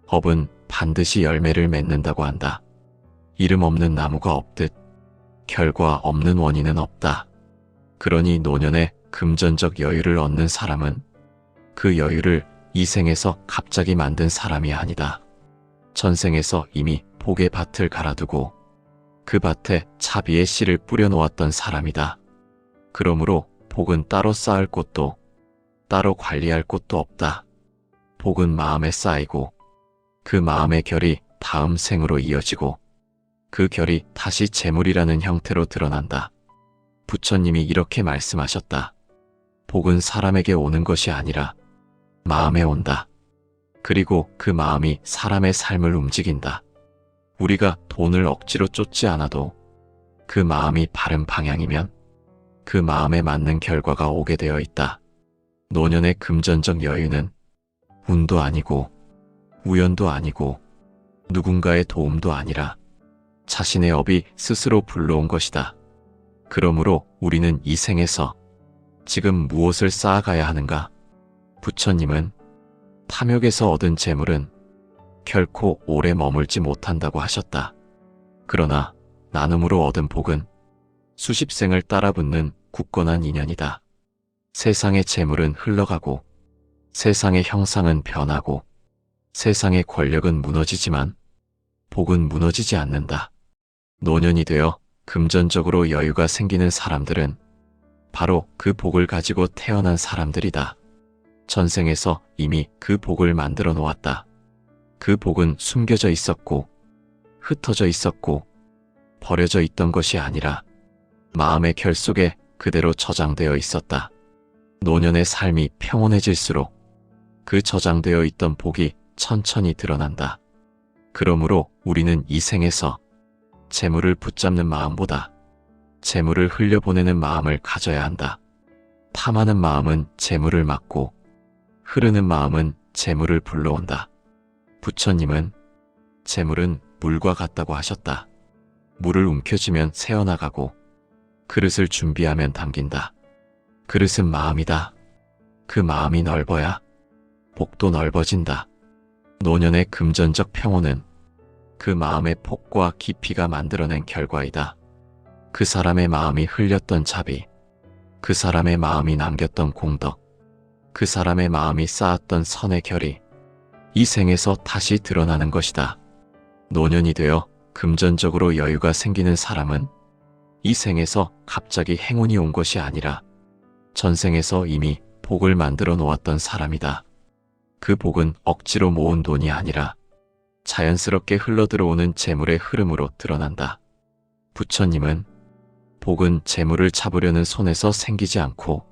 업은 반드시 열매를 맺는다고 한다. 이름 없는 나무가 없듯 결과 없는 원인은 없다. 그러니 노년에 금전적 여유를 얻는 사람은 그 여유를 이 생에서 갑자기 만든 사람이 아니다. 전생에서 이미 복의 밭을 갈아두고 그 밭에 자비의 씨를 뿌려놓았던 사람이다. 그러므로 복은 따로 쌓을 곳도 따로 관리할 곳도 없다. 복은 마음에 쌓이고 그 마음의 결이 다음 생으로 이어지고 그 결이 다시 재물이라는 형태로 드러난다. 부처님이 이렇게 말씀하셨다. 복은 사람에게 오는 것이 아니라 마음에 온다. 그리고 그 마음이 사람의 삶을 움직인다. 우리가 돈을 억지로 쫓지 않아도 그 마음이 바른 방향이면 그 마음에 맞는 결과가 오게 되어 있다. 노년의 금전적 여유는 운도 아니고 우연도 아니고 누군가의 도움도 아니라 자신의 업이 스스로 불러온 것이다. 그러므로 우리는 이 생에서 지금 무엇을 쌓아가야 하는가? 부처님은 탐욕에서 얻은 재물은 결코 오래 머물지 못한다고 하셨다. 그러나 나눔으로 얻은 복은 수십 생을 따라붙는 굳건한 인연이다. 세상의 재물은 흘러가고 세상의 형상은 변하고 세상의 권력은 무너지지만 복은 무너지지 않는다. 노년이 되어 금전적으로 여유가 생기는 사람들은 바로 그 복을 가지고 태어난 사람들이다. 전생에서 이미 그 복을 만들어 놓았다. 그 복은 숨겨져 있었고 흩어져 있었고 버려져 있던 것이 아니라 마음의 결 속에 그대로 저장되어 있었다. 노년의 삶이 평온해질수록 그 저장되어 있던 복이 천천히 드러난다. 그러므로 우리는 이 생에서 재물을 붙잡는 마음보다 재물을 흘려보내는 마음을 가져야 한다. 탐하는 마음은 재물을 막고 흐르는 마음은 재물을 불러온다. 부처님은 재물은 물과 같다고 하셨다. 물을 움켜쥐면 새어나가고 그릇을 준비하면 담긴다. 그릇은 마음이다. 그 마음이 넓어야 복도 넓어진다. 노년의 금전적 평온은 그 마음의 폭과 깊이가 만들어낸 결과이다. 그 사람의 마음이 흘렸던 자비, 그 사람의 마음이 남겼던 공덕, 그 사람의 마음이 쌓았던 선의 결이 이 생에서 다시 드러나는 것이다. 노년이 되어 금전적으로 여유가 생기는 사람은 이 생에서 갑자기 행운이 온 것이 아니라 전생에서 이미 복을 만들어 놓았던 사람이다. 그 복은 억지로 모은 돈이 아니라 자연스럽게 흘러들어오는 재물의 흐름으로 드러난다. 부처님은 복은 재물을 잡으려는 손에서 생기지 않고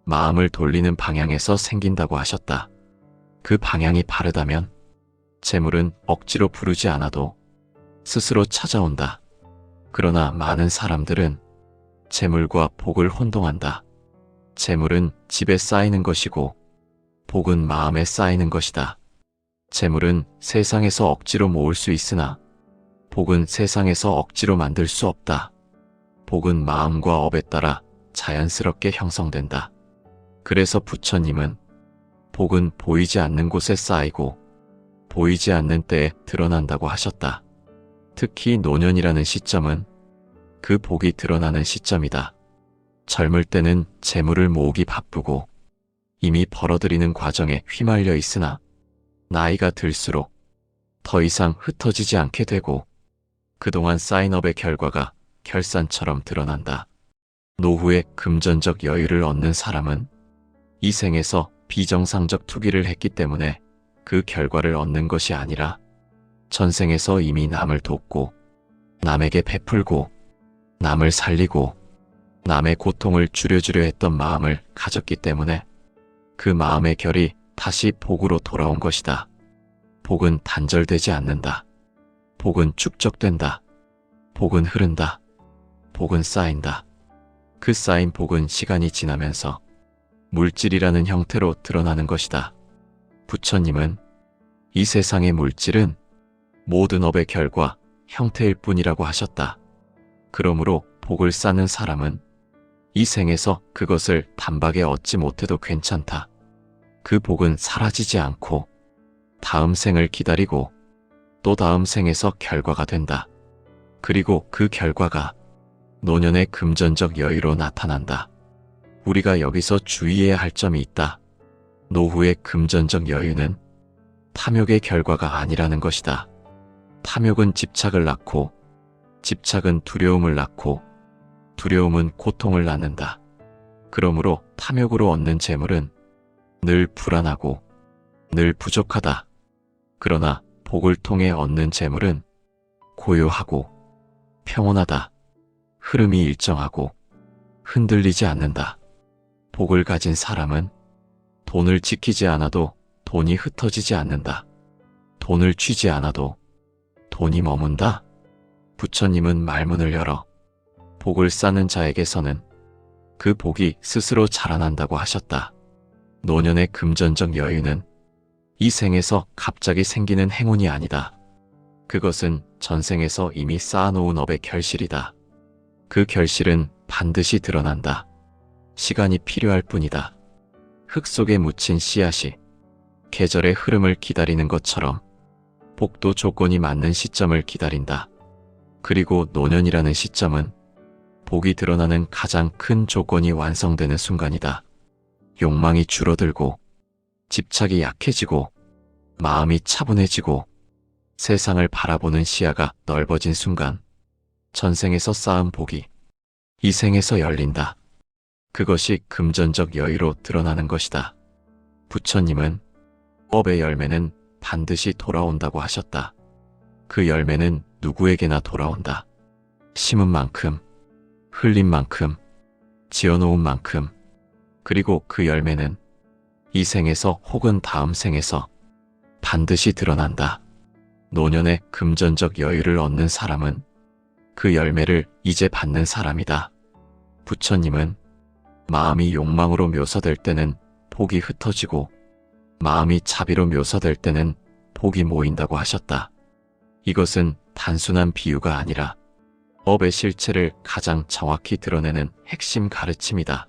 마음을 돌리는 방향에서 생긴다고 하셨다. 그 방향이 바르다면 재물은 억지로 부르지 않아도 스스로 찾아온다. 그러나 많은 사람들은 재물과 복을 혼동한다. 재물은 집에 쌓이는 것이고 복은 마음에 쌓이는 것이다. 재물은 세상에서 억지로 모을 수 있으나 복은 세상에서 억지로 만들 수 없다. 복은 마음과 업에 따라 자연스럽게 형성된다. 그래서 부처님은 복은 보이지 않는 곳에 쌓이고 보이지 않는 때에 드러난다고 하셨다. 특히 노년이라는 시점은 그 복이 드러나는 시점이다. 젊을 때는 재물을 모으기 바쁘고 이미 벌어들이는 과정에 휘말려 있으나 나이가 들수록 더 이상 흩어지지 않게 되고 그동안 쌓인 업의 결과가 결산처럼 드러난다. 노후에 금전적 여유를 얻는 사람은 이 생에서 비정상적 투기를 했기 때문에 그 결과를 얻는 것이 아니라 전생에서 이미 남을 돕고 남에게 베풀고 남을 살리고 남의 고통을 줄여주려 했던 마음을 가졌기 때문에 그 마음의 결이 다시 복으로 돌아온 것이다. 복은 단절되지 않는다. 복은 축적된다. 복은 흐른다. 복은 쌓인다. 그 쌓인 복은 시간이 지나면서 물질이라는 형태로 드러나는 것이다. 부처님은 이 세상의 물질은 모든 업의 결과, 형태일 뿐이라고 하셨다. 그러므로 복을 쌓는 사람은 이 생에서 그것을 단박에 얻지 못해도 괜찮다. 그 복은 사라지지 않고 다음 생을 기다리고 또 다음 생에서 결과가 된다. 그리고 그 결과가 노년의 금전적 여유로 나타난다. 우리가 여기서 주의해야 할 점이 있다. 노후의 금전적 여유는 탐욕의 결과가 아니라는 것이다. 탐욕은 집착을 낳고 집착은 두려움을 낳고 두려움은 고통을 낳는다. 그러므로 탐욕으로 얻는 재물은 늘 불안하고 늘 부족하다. 그러나 복을 통해 얻는 재물은 고요하고 평온하다. 흐름이 일정하고 흔들리지 않는다. 복을 가진 사람은 돈을 지키지 않아도 돈이 흩어지지 않는다. 돈을 쥐지 않아도 돈이 머문다. 부처님은 말문을 열어 복을 쌓는 자에게서는 그 복이 스스로 자라난다고 하셨다. 노년의 금전적 여유는 이 생에서 갑자기 생기는 행운이 아니다. 그것은 전생에서 이미 쌓아놓은 업의 결실이다. 그 결실은 반드시 드러난다. 시간이 필요할 뿐이다. 흙 속에 묻힌 씨앗이 계절의 흐름을 기다리는 것처럼 복도 조건이 맞는 시점을 기다린다. 그리고 노년이라는 시점은 복이 드러나는 가장 큰 조건이 완성되는 순간이다. 욕망이 줄어들고 집착이 약해지고 마음이 차분해지고 세상을 바라보는 시야가 넓어진 순간 전생에서 쌓은 복이 이 생에서 열린다. 그것이 금전적 여유로 드러나는 것이다. 부처님은 업의 열매는 반드시 돌아온다고 하셨다. 그 열매는 누구에게나 돌아온다. 심은 만큼, 흘린 만큼, 지어놓은 만큼, 그리고 그 열매는 이 생에서 혹은 다음 생에서 반드시 드러난다. 노년의 금전적 여유를 얻는 사람은 그 열매를 이제 받는 사람이다. 부처님은 마음이 욕망으로 묘사될 때는 복이 흩어지고 마음이 자비로 묘사될 때는 복이 모인다고 하셨다. 이것은 단순한 비유가 아니라 업의 실체를 가장 정확히 드러내는 핵심 가르침이다.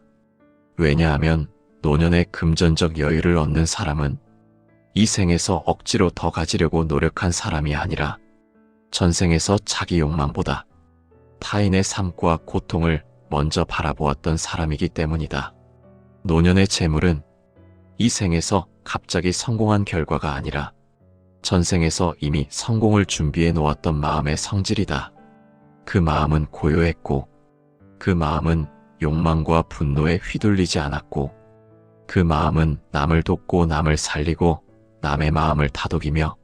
왜냐하면 노년의 금전적 여유를 얻는 사람은 이 생에서 억지로 더 가지려고 노력한 사람이 아니라 전생에서 자기 욕망보다 타인의 삶과 고통을 먼저 바라보았던 사람이기 때문이다. 노년의 재물은 이 생에서 갑자기 성공한 결과가 아니라 전생에서 이미 성공을 준비해 놓았던 마음의 성질이다. 그 마음은 고요했고 그 마음은 욕망과 분노에 휘둘리지 않았고 그 마음은 남을 돕고 남을 살리고 남의 마음을 다독이며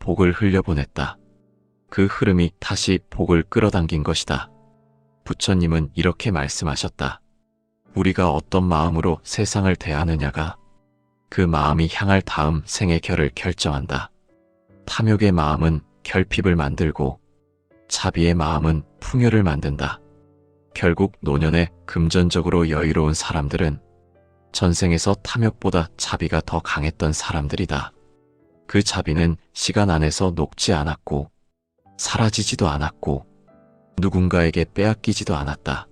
복을 흘려보냈다. 그 흐름이 다시 복을 끌어당긴 것이다. 부처님은 이렇게 말씀하셨다. 우리가 어떤 마음으로 세상을 대하느냐가 그 마음이 향할 다음 생의 결을 결정한다. 탐욕의 마음은 결핍을 만들고 자비의 마음은 풍요를 만든다. 결국 노년에 금전적으로 여유로운 사람들은 전생에서 탐욕보다 자비가 더 강했던 사람들이다. 그 자비는 시간 안에서 녹지 않았고 사라지지도 않았고 누군가에게 빼앗기지도 않았다.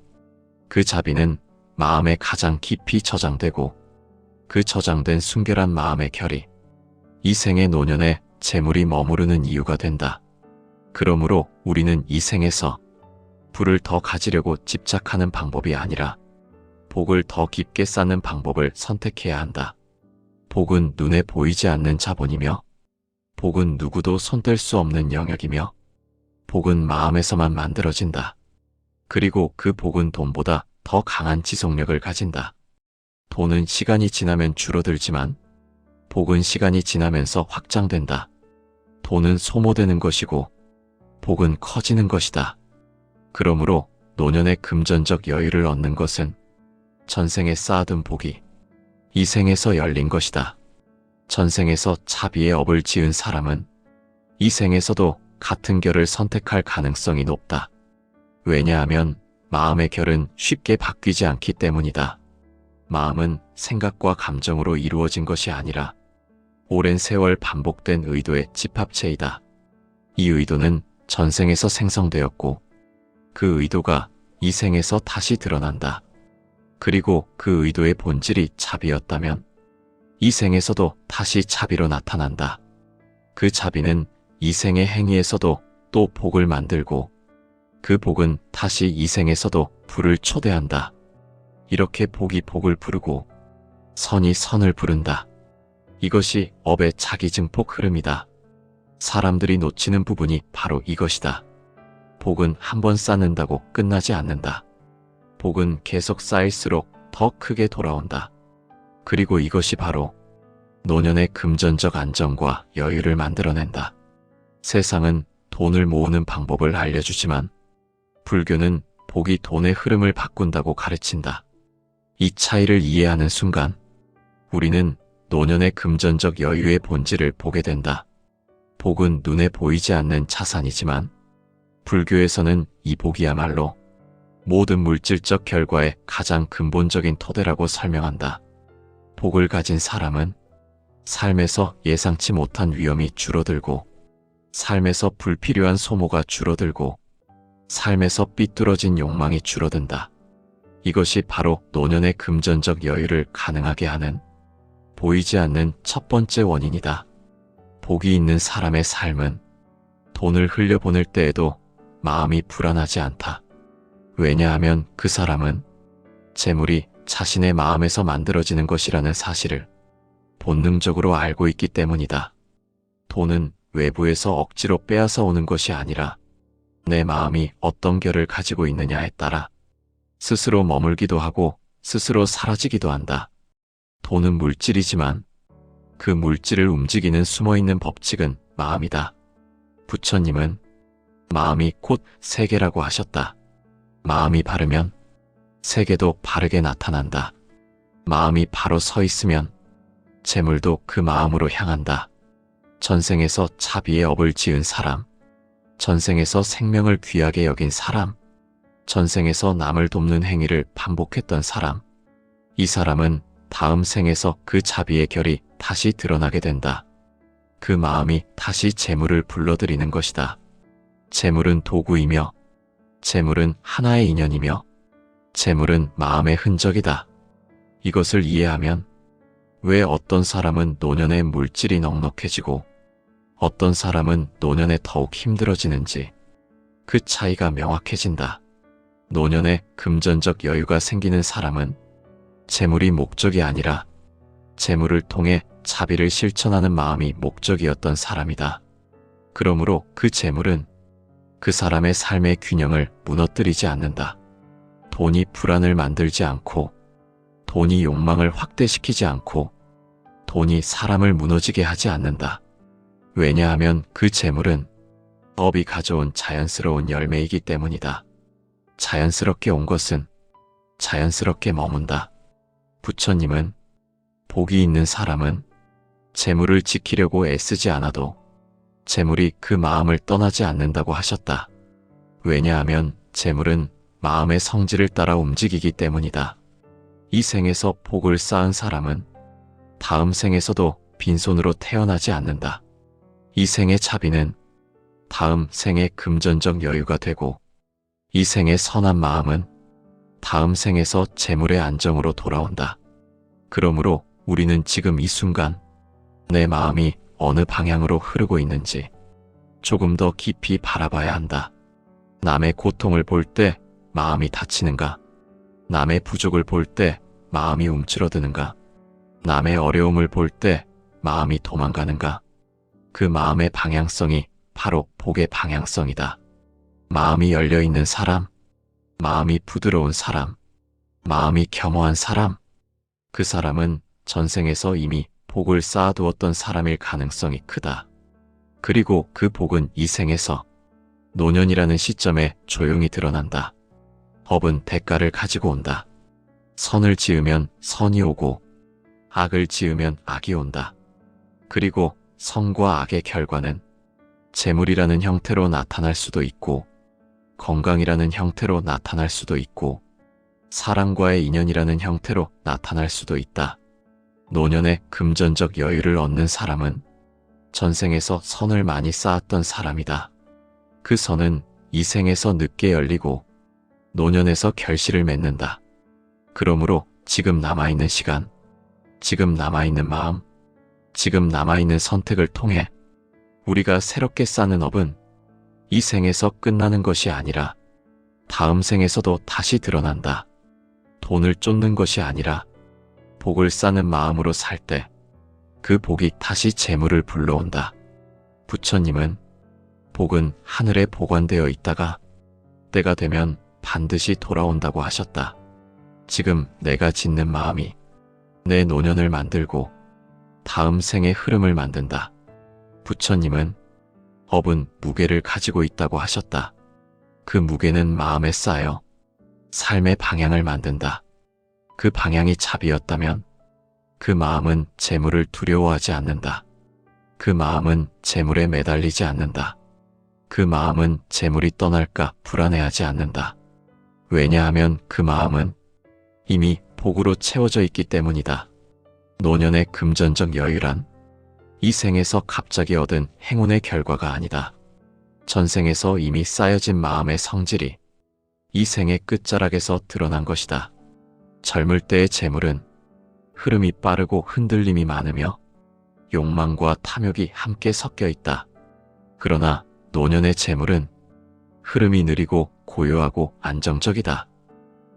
그 자비는 마음에 가장 깊이 저장되고 그 저장된 순결한 마음의 결이 이 생의 노년에 재물이 머무르는 이유가 된다. 그러므로 우리는 이 생에서 부를 더 가지려고 집착하는 방법이 아니라 복을 더 깊게 쌓는 방법을 선택해야 한다. 복은 눈에 보이지 않는 자본이며 복은 누구도 손댈 수 없는 영역이며 복은 마음에서만 만들어진다. 그리고 그 복은 돈보다 더 강한 지속력을 가진다. 돈은 시간이 지나면 줄어들지만 복은 시간이 지나면서 확장된다. 돈은 소모되는 것이고 복은 커지는 것이다. 그러므로 노년의 금전적 여유를 얻는 것은 전생에 쌓아둔 복이 이 생에서 열린 것이다. 전생에서 자비의 업을 지은 사람은 이 생에서도 같은 결을 선택할 가능성이 높다. 왜냐하면 마음의 결은 쉽게 바뀌지 않기 때문이다. 마음은 생각과 감정으로 이루어진 것이 아니라 오랜 세월 반복된 의도의 집합체이다. 이 의도는 전생에서 생성되었고 그 의도가 이 생에서 다시 드러난다. 그리고 그 의도의 본질이 자비였다면 이 생에서도 다시 자비로 나타난다. 그 자비는 이 생의 행위에서도 또 복을 만들고 그 복은 다시 이 생에서도 불을 초대한다. 이렇게 복이 복을 부르고 선이 선을 부른다. 이것이 업의 자기증폭 흐름이다. 사람들이 놓치는 부분이 바로 이것이다. 복은 한 번 쌓는다고 끝나지 않는다. 복은 계속 쌓일수록 더 크게 돌아온다. 그리고 이것이 바로 노년의 금전적 안정과 여유를 만들어낸다. 세상은 돈을 모으는 방법을 알려주지만 불교는 복이 돈의 흐름을 바꾼다고 가르친다. 이 차이를 이해하는 순간 우리는 노년의 금전적 여유의 본질을 보게 된다. 복은 눈에 보이지 않는 자산이지만 불교에서는 이 복이야말로 모든 물질적 결과의 가장 근본적인 토대라고 설명한다. 복을 가진 사람은 삶에서 예상치 못한 위험이 줄어들고 삶에서 불필요한 소모가 줄어들고 삶에서 삐뚤어진 욕망이 줄어든다. 이것이 바로 노년의 금전적 여유를 가능하게 하는 보이지 않는 첫 번째 원인이다. 복이 있는 사람의 삶은 돈을 흘려보낼 때에도 마음이 불안하지 않다. 왜냐하면 그 사람은 재물이 자신의 마음에서 만들어지는 것이라는 사실을 본능적으로 알고 있기 때문이다. 돈은 외부에서 억지로 빼앗아 오는 것이 아니라 내 마음이 어떤 결을 가지고 있느냐에 따라 스스로 머물기도 하고 스스로 사라지기도 한다. 돈은 물질이지만 그 물질을 움직이는 숨어있는 법칙은 마음이다. 부처님은 마음이 곧 세계라고 하셨다. 마음이 바르면 세계도 바르게 나타난다. 마음이 바로 서 있으면 재물도 그 마음으로 향한다. 전생에서 자비의 업을 지은 사람, 전생에서 생명을 귀하게 여긴 사람, 전생에서 남을 돕는 행위를 반복했던 사람, 이 사람은 다음 생에서 그 자비의 결이 다시 드러나게 된다. 그 마음이 다시 재물을 불러들이는 것이다. 재물은 도구이며 재물은 하나의 인연이며 재물은 마음의 흔적이다. 이것을 이해하면 왜 어떤 사람은 노년에 물질이 넉넉해지고 어떤 사람은 노년에 더욱 힘들어지는지 그 차이가 명확해진다. 노년에 금전적 여유가 생기는 사람은 재물이 목적이 아니라 재물을 통해 자비를 실천하는 마음이 목적이었던 사람이다. 그러므로 그 재물은 그 사람의 삶의 균형을 무너뜨리지 않는다. 돈이 불안을 만들지 않고 돈이 욕망을 확대시키지 않고 돈이 사람을 무너지게 하지 않는다. 왜냐하면 그 재물은 업이 가져온 자연스러운 열매이기 때문이다. 자연스럽게 온 것은 자연스럽게 머문다. 부처님은 복이 있는 사람은 재물을 지키려고 애쓰지 않아도 재물이 그 마음을 떠나지 않는다고 하셨다. 왜냐하면 재물은 마음의 성질을 따라 움직이기 때문이다. 이 생에서 복을 쌓은 사람은 다음 생에서도 빈손으로 태어나지 않는다. 이 생의 차비는 다음 생의 금전적 여유가 되고 이 생의 선한 마음은 다음 생에서 재물의 안정으로 돌아온다. 그러므로 우리는 지금 이 순간 내 마음이 어느 방향으로 흐르고 있는지 조금 더 깊이 바라봐야 한다. 남의 고통을 볼 때 마음이 다치는가? 남의 부족을 볼 때 마음이 움츠러드는가? 남의 어려움을 볼 때 마음이 도망가는가? 그 마음의 방향성이 바로 복의 방향성이다. 마음이 열려있는 사람, 마음이 부드러운 사람, 마음이 겸허한 사람, 그 사람은 전생에서 이미 복을 쌓아두었던 사람일 가능성이 크다. 그리고 그 복은 이 생에서 노년이라는 시점에 조용히 드러난다. 법은 대가를 가지고 온다. 선을 지으면 선이 오고 악을 지으면 악이 온다. 그리고 선과 악의 결과는 재물이라는 형태로 나타날 수도 있고 건강이라는 형태로 나타날 수도 있고 사랑과의 인연이라는 형태로 나타날 수도 있다. 노년에 금전적 여유를 얻는 사람은 전생에서 선을 많이 쌓았던 사람이다. 그 선은 이 생에서 늦게 열리고 노년에서 결실을 맺는다. 그러므로 지금 남아있는 시간, 지금 남아있는 마음, 지금 남아있는 선택을 통해 우리가 새롭게 쌓는 업은 이 생에서 끝나는 것이 아니라 다음 생에서도 다시 드러난다. 돈을 쫓는 것이 아니라 복을 쌓는 마음으로 살 때 그 복이 다시 재물을 불러온다. 부처님은 복은 하늘에 보관되어 있다가 때가 되면 반드시 돌아온다고 하셨다. 지금 내가 짓는 마음이 내 노년을 만들고 다음 생의 흐름을 만든다. 부처님은 업은 무게를 가지고 있다고 하셨다. 그 무게는 마음에 쌓여 삶의 방향을 만든다. 그 방향이 차비였다면 그 마음은 재물을 두려워하지 않는다. 그 마음은 재물에 매달리지 않는다. 그 마음은 재물이 떠날까 불안해하지 않는다. 왜냐하면 그 마음은 이미 복으로 채워져 있기 때문이다. 노년의 금전적 여유란 이 생에서 갑자기 얻은 행운의 결과가 아니다. 전생에서 이미 쌓여진 마음의 성질이 이 생의 끝자락에서 드러난 것이다. 젊을 때의 재물은 흐름이 빠르고 흔들림이 많으며 욕망과 탐욕이 함께 섞여 있다. 그러나 노년의 재물은 흐름이 느리고 고요하고 안정적이다.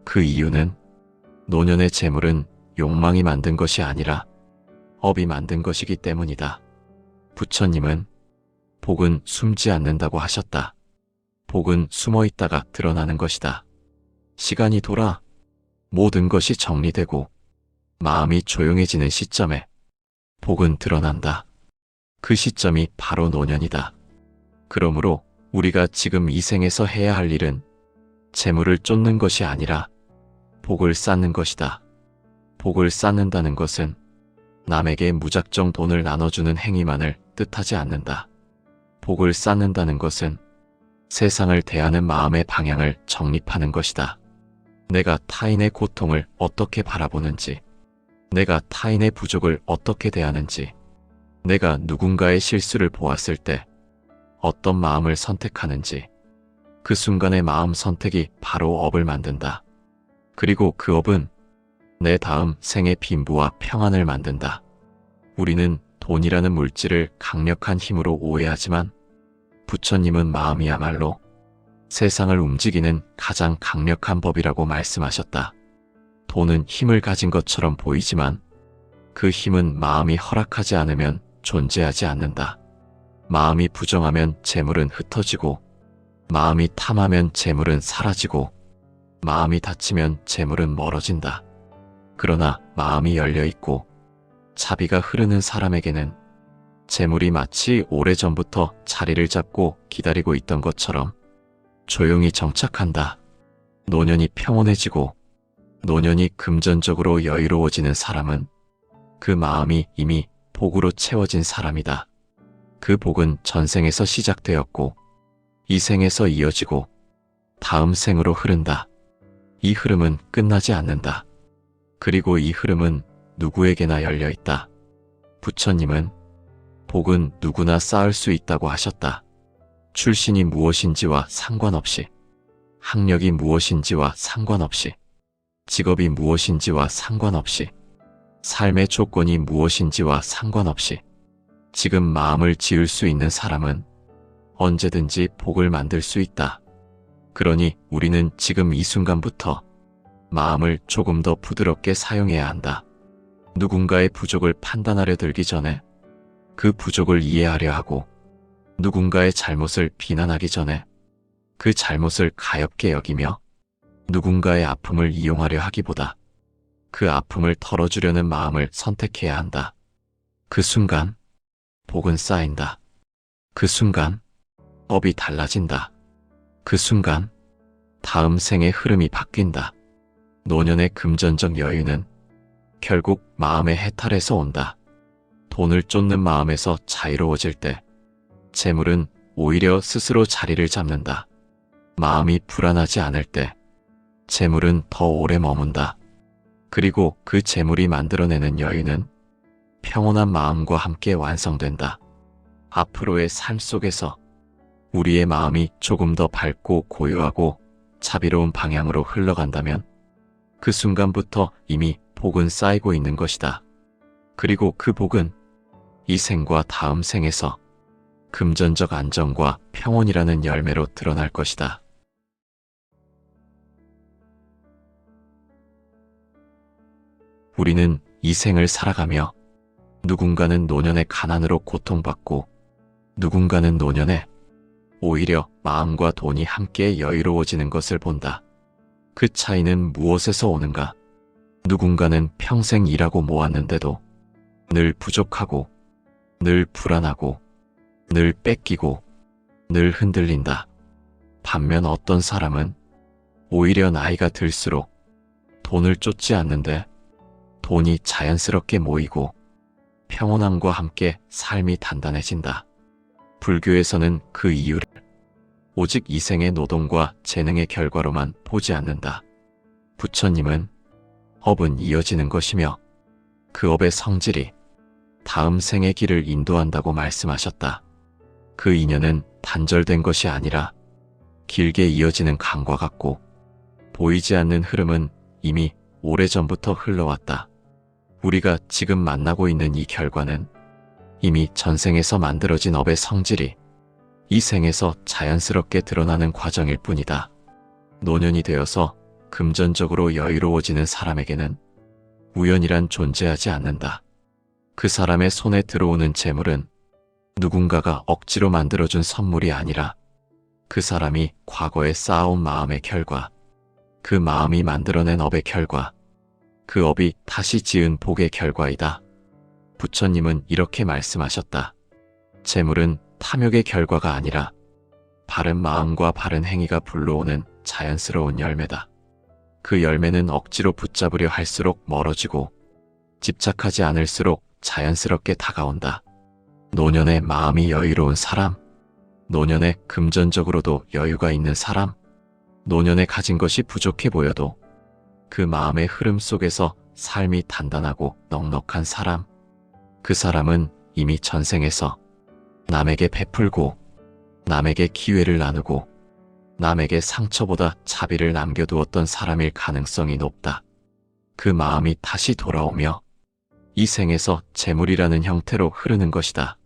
그 이유는 노년의 재물은 욕망이 만든 것이 아니라 업이 만든 것이기 때문이다. 부처님은 복은 숨지 않는다고 하셨다. 복은 숨어 있다가 드러나는 것이다. 시간이 돌아 모든 것이 정리되고 마음이 조용해지는 시점에 복은 드러난다. 그 시점이 바로 노년이다. 그러므로 우리가 지금 이 생에서 해야 할 일은 재물을 쫓는 것이 아니라 복을 쌓는 것이다. 복을 쌓는다는 것은 남에게 무작정 돈을 나눠주는 행위만을 뜻하지 않는다. 복을 쌓는다는 것은 세상을 대하는 마음의 방향을 정립하는 것이다. 내가 타인의 고통을 어떻게 바라보는지, 내가 타인의 부족을 어떻게 대하는지, 내가 누군가의 실수를 보았을 때 어떤 마음을 선택하는지, 그 순간의 마음 선택이 바로 업을 만든다. 그리고 그 업은 내 다음 생의 빈부와 평안을 만든다. 우리는 돈이라는 물질을 강력한 힘으로 오해하지만 부처님은 마음이야말로 세상을 움직이는 가장 강력한 법이라고 말씀하셨다. 돈은 힘을 가진 것처럼 보이지만 그 힘은 마음이 허락하지 않으면 존재하지 않는다. 마음이 부정하면 재물은 흩어지고, 마음이 탐하면 재물은 사라지고, 마음이 닫히면 재물은 멀어진다. 그러나 마음이 열려있고 자비가 흐르는 사람에게는 재물이 마치 오래전부터 자리를 잡고 기다리고 있던 것처럼 조용히 정착한다. 노년이 평온해지고 노년이 금전적으로 여유로워지는 사람은 그 마음이 이미 복으로 채워진 사람이다. 그 복은 전생에서 시작되었고 이 생에서 이어지고 다음 생으로 흐른다. 이 흐름은 끝나지 않는다. 그리고 이 흐름은 누구에게나 열려 있다. 부처님은 복은 누구나 쌓을 수 있다고 하셨다. 출신이 무엇인지와 상관없이, 학력이 무엇인지와 상관없이, 직업이 무엇인지와 상관없이, 삶의 조건이 무엇인지와 상관없이 지금 마음을 지을 수 있는 사람은 언제든지 복을 만들 수 있다. 그러니 우리는 지금 이 순간부터 마음을 조금 더 부드럽게 사용해야 한다. 누군가의 부족을 판단하려 들기 전에 그 부족을 이해하려 하고 누군가의 잘못을 비난하기 전에 그 잘못을 가엽게 여기며 누군가의 아픔을 이용하려 하기보다 그 아픔을 덜어주려는 마음을 선택해야 한다. 그 순간 복은 쌓인다. 그 순간 업이 달라진다. 그 순간 다음 생의 흐름이 바뀐다. 노년의 금전적 여유는 결국 마음의 해탈에서 온다. 돈을 쫓는 마음에서 자유로워질 때 재물은 오히려 스스로 자리를 잡는다. 마음이 불안하지 않을 때 재물은 더 오래 머문다. 그리고 그 재물이 만들어내는 여유는 평온한 마음과 함께 완성된다. 앞으로의 삶 속에서 우리의 마음이 조금 더 밝고 고요하고 자비로운 방향으로 흘러간다면 그 순간부터 이미 복은 쌓이고 있는 것이다. 그리고 그 복은 이 생과 다음 생에서 금전적 안정과 평온이라는 열매로 드러날 것이다. 우리는 이 생을 살아가며 누군가는 노년의 가난으로 고통받고 누군가는 노년에 오히려 마음과 돈이 함께 여유로워지는 것을 본다. 그 차이는 무엇에서 오는가? 누군가는 평생 일하고 모았는데도 늘 부족하고 늘 불안하고 늘 뺏기고 늘 흔들린다. 반면 어떤 사람은 오히려 나이가 들수록 돈을 쫓지 않는데 돈이 자연스럽게 모이고 평온함과 함께 삶이 단단해진다. 불교에서는 그 이유를 오직 이생의 노동과 재능의 결과로만 보지 않는다. 부처님은 업은 이어지는 것이며 그 업의 성질이 다음 생의 길을 인도한다고 말씀하셨다. 그 인연은 단절된 것이 아니라 길게 이어지는 강과 같고 보이지 않는 흐름은 이미 오래전부터 흘러왔다. 우리가 지금 만나고 있는 이 결과는 이미 전생에서 만들어진 업의 성질이 이 생에서 자연스럽게 드러나는 과정일 뿐이다. 노년이 되어서 금전적으로 여유로워지는 사람에게는 우연이란 존재하지 않는다. 그 사람의 손에 들어오는 재물은 누군가가 억지로 만들어준 선물이 아니라 그 사람이 과거에 쌓아온 마음의 결과, 그 마음이 만들어낸 업의 결과, 그 업이 다시 지은 복의 결과이다. 부처님은 이렇게 말씀하셨다. 재물은 탐욕의 결과가 아니라 바른 마음과 바른 행위가 불러오는 자연스러운 열매다. 그 열매는 억지로 붙잡으려 할수록 멀어지고 집착하지 않을수록 자연스럽게 다가온다. 노년의 마음이 여유로운 사람, 노년에 금전적으로도 여유가 있는 사람, 노년에 가진 것이 부족해 보여도 그 마음의 흐름 속에서 삶이 단단하고 넉넉한 사람, 그 사람은 이미 전생에서 남에게 베풀고 남에게 기회를 나누고 남에게 상처보다 자비를 남겨두었던 사람일 가능성이 높다. 그 마음이 다시 돌아오며 이 생에서 재물이라는 형태로 흐르는 것이다.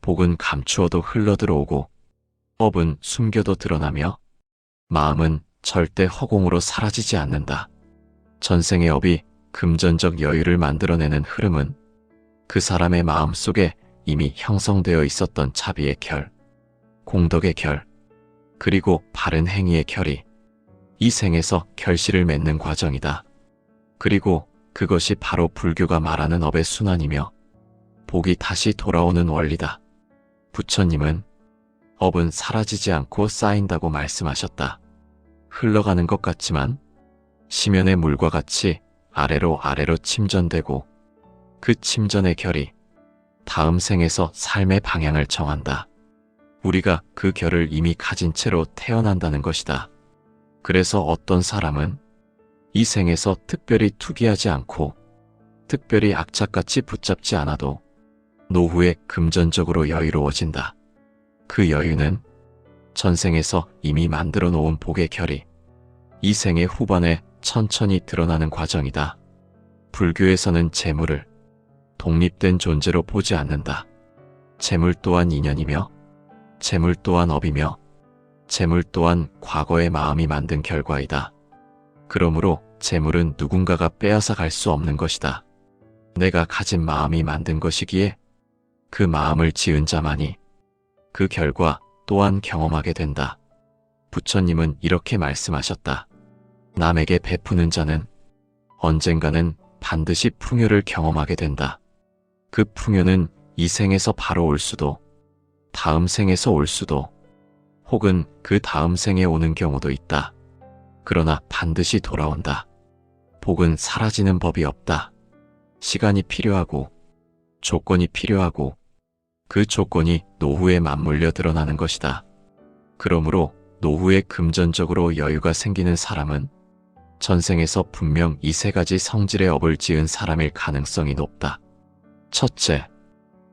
복은 감추어도 흘러들어오고 업은 숨겨도 드러나며 마음은 절대 허공으로 사라지지 않는다. 전생의 업이 금전적 여유를 만들어내는 흐름은 그 사람의 마음 속에 이미 형성되어 있었던 자비의 결, 공덕의 결, 그리고 바른 행위의 결이 이 생에서 결실을 맺는 과정이다. 그리고 그것이 바로 불교가 말하는 업의 순환이며 복이 다시 돌아오는 원리다. 부처님은 업은 사라지지 않고 쌓인다고 말씀하셨다. 흘러가는 것 같지만 시면의 물과 같이 아래로 아래로 침전되고 그 침전의 결이 다음 생에서 삶의 방향을 정한다. 우리가 그 결을 이미 가진 채로 태어난다는 것이다. 그래서 어떤 사람은 이 생에서 특별히 투기하지 않고 특별히 악착같이 붙잡지 않아도 노후에 금전적으로 여유로워진다. 그 여유는 전생에서 이미 만들어 놓은 복의 결이 이 생의 후반에 천천히 드러나는 과정이다. 불교에서는 재물을 독립된 존재로 보지 않는다. 재물 또한 인연이며 재물 또한 업이며 재물 또한 과거의 마음이 만든 결과이다. 그러므로 재물은 누군가가 빼앗아 갈 수 없는 것이다. 내가 가진 마음이 만든 것이기에 그 마음을 지은 자만이 그 결과 또한 경험하게 된다. 부처님은 이렇게 말씀하셨다. 남에게 베푸는 자는 언젠가는 반드시 풍요를 경험하게 된다. 그 풍요는 이 생에서 바로 올 수도, 다음 생에서 올 수도, 혹은 그 다음 생에 오는 경우도 있다. 그러나 반드시 돌아온다. 복은 사라지는 법이 없다. 시간이 필요하고, 조건이 필요하고, 그 조건이 노후에 맞물려 드러나는 것이다. 그러므로 노후에 금전적으로 여유가 생기는 사람은 전생에서 분명 이 세 가지 성질의 업을 지은 사람일 가능성이 높다. 첫째,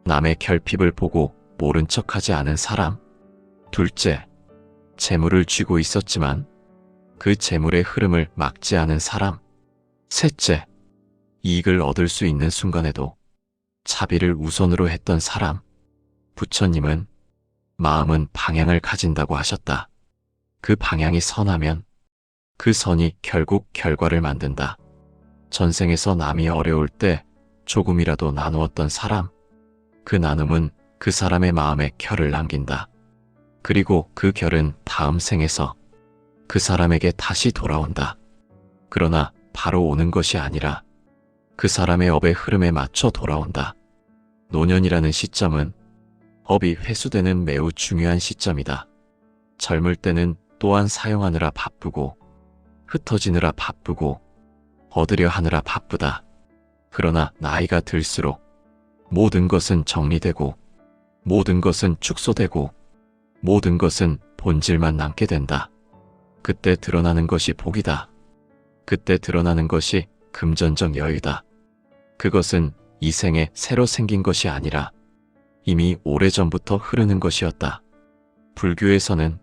남의 결핍을 보고 모른 척하지 않은 사람. 둘째, 재물을 쥐고 있었지만 그 재물의 흐름을 막지 않은 사람. 셋째, 이익을 얻을 수 있는 순간에도 자비를 우선으로 했던 사람. 부처님은 마음은 방향을 가진다고 하셨다. 그 방향이 선하면 그 선이 결국 결과를 만든다. 전생에서 남이 어려울 때 조금이라도 나누었던 사람, 그 나눔은 그 사람의 마음에 결을 남긴다. 그리고 그 결은 다음 생에서 그 사람에게 다시 돌아온다. 그러나 바로 오는 것이 아니라 그 사람의 업의 흐름에 맞춰 돌아온다. 노년이라는 시점은 업이 회수되는 매우 중요한 시점이다. 젊을 때는 또한 사용하느라 바쁘고 흩어지느라 바쁘고 얻으려 하느라 바쁘다. 그러나 나이가 들수록 모든 것은 정리되고 모든 것은 축소되고 모든 것은 본질만 남게 된다. 그때 드러나는 것이 복이다. 그때 드러나는 것이 금전적 여유다. 그것은 이 생에 새로 생긴 것이 아니라 이미 오래전부터 흐르는 것이었다. 불교에서는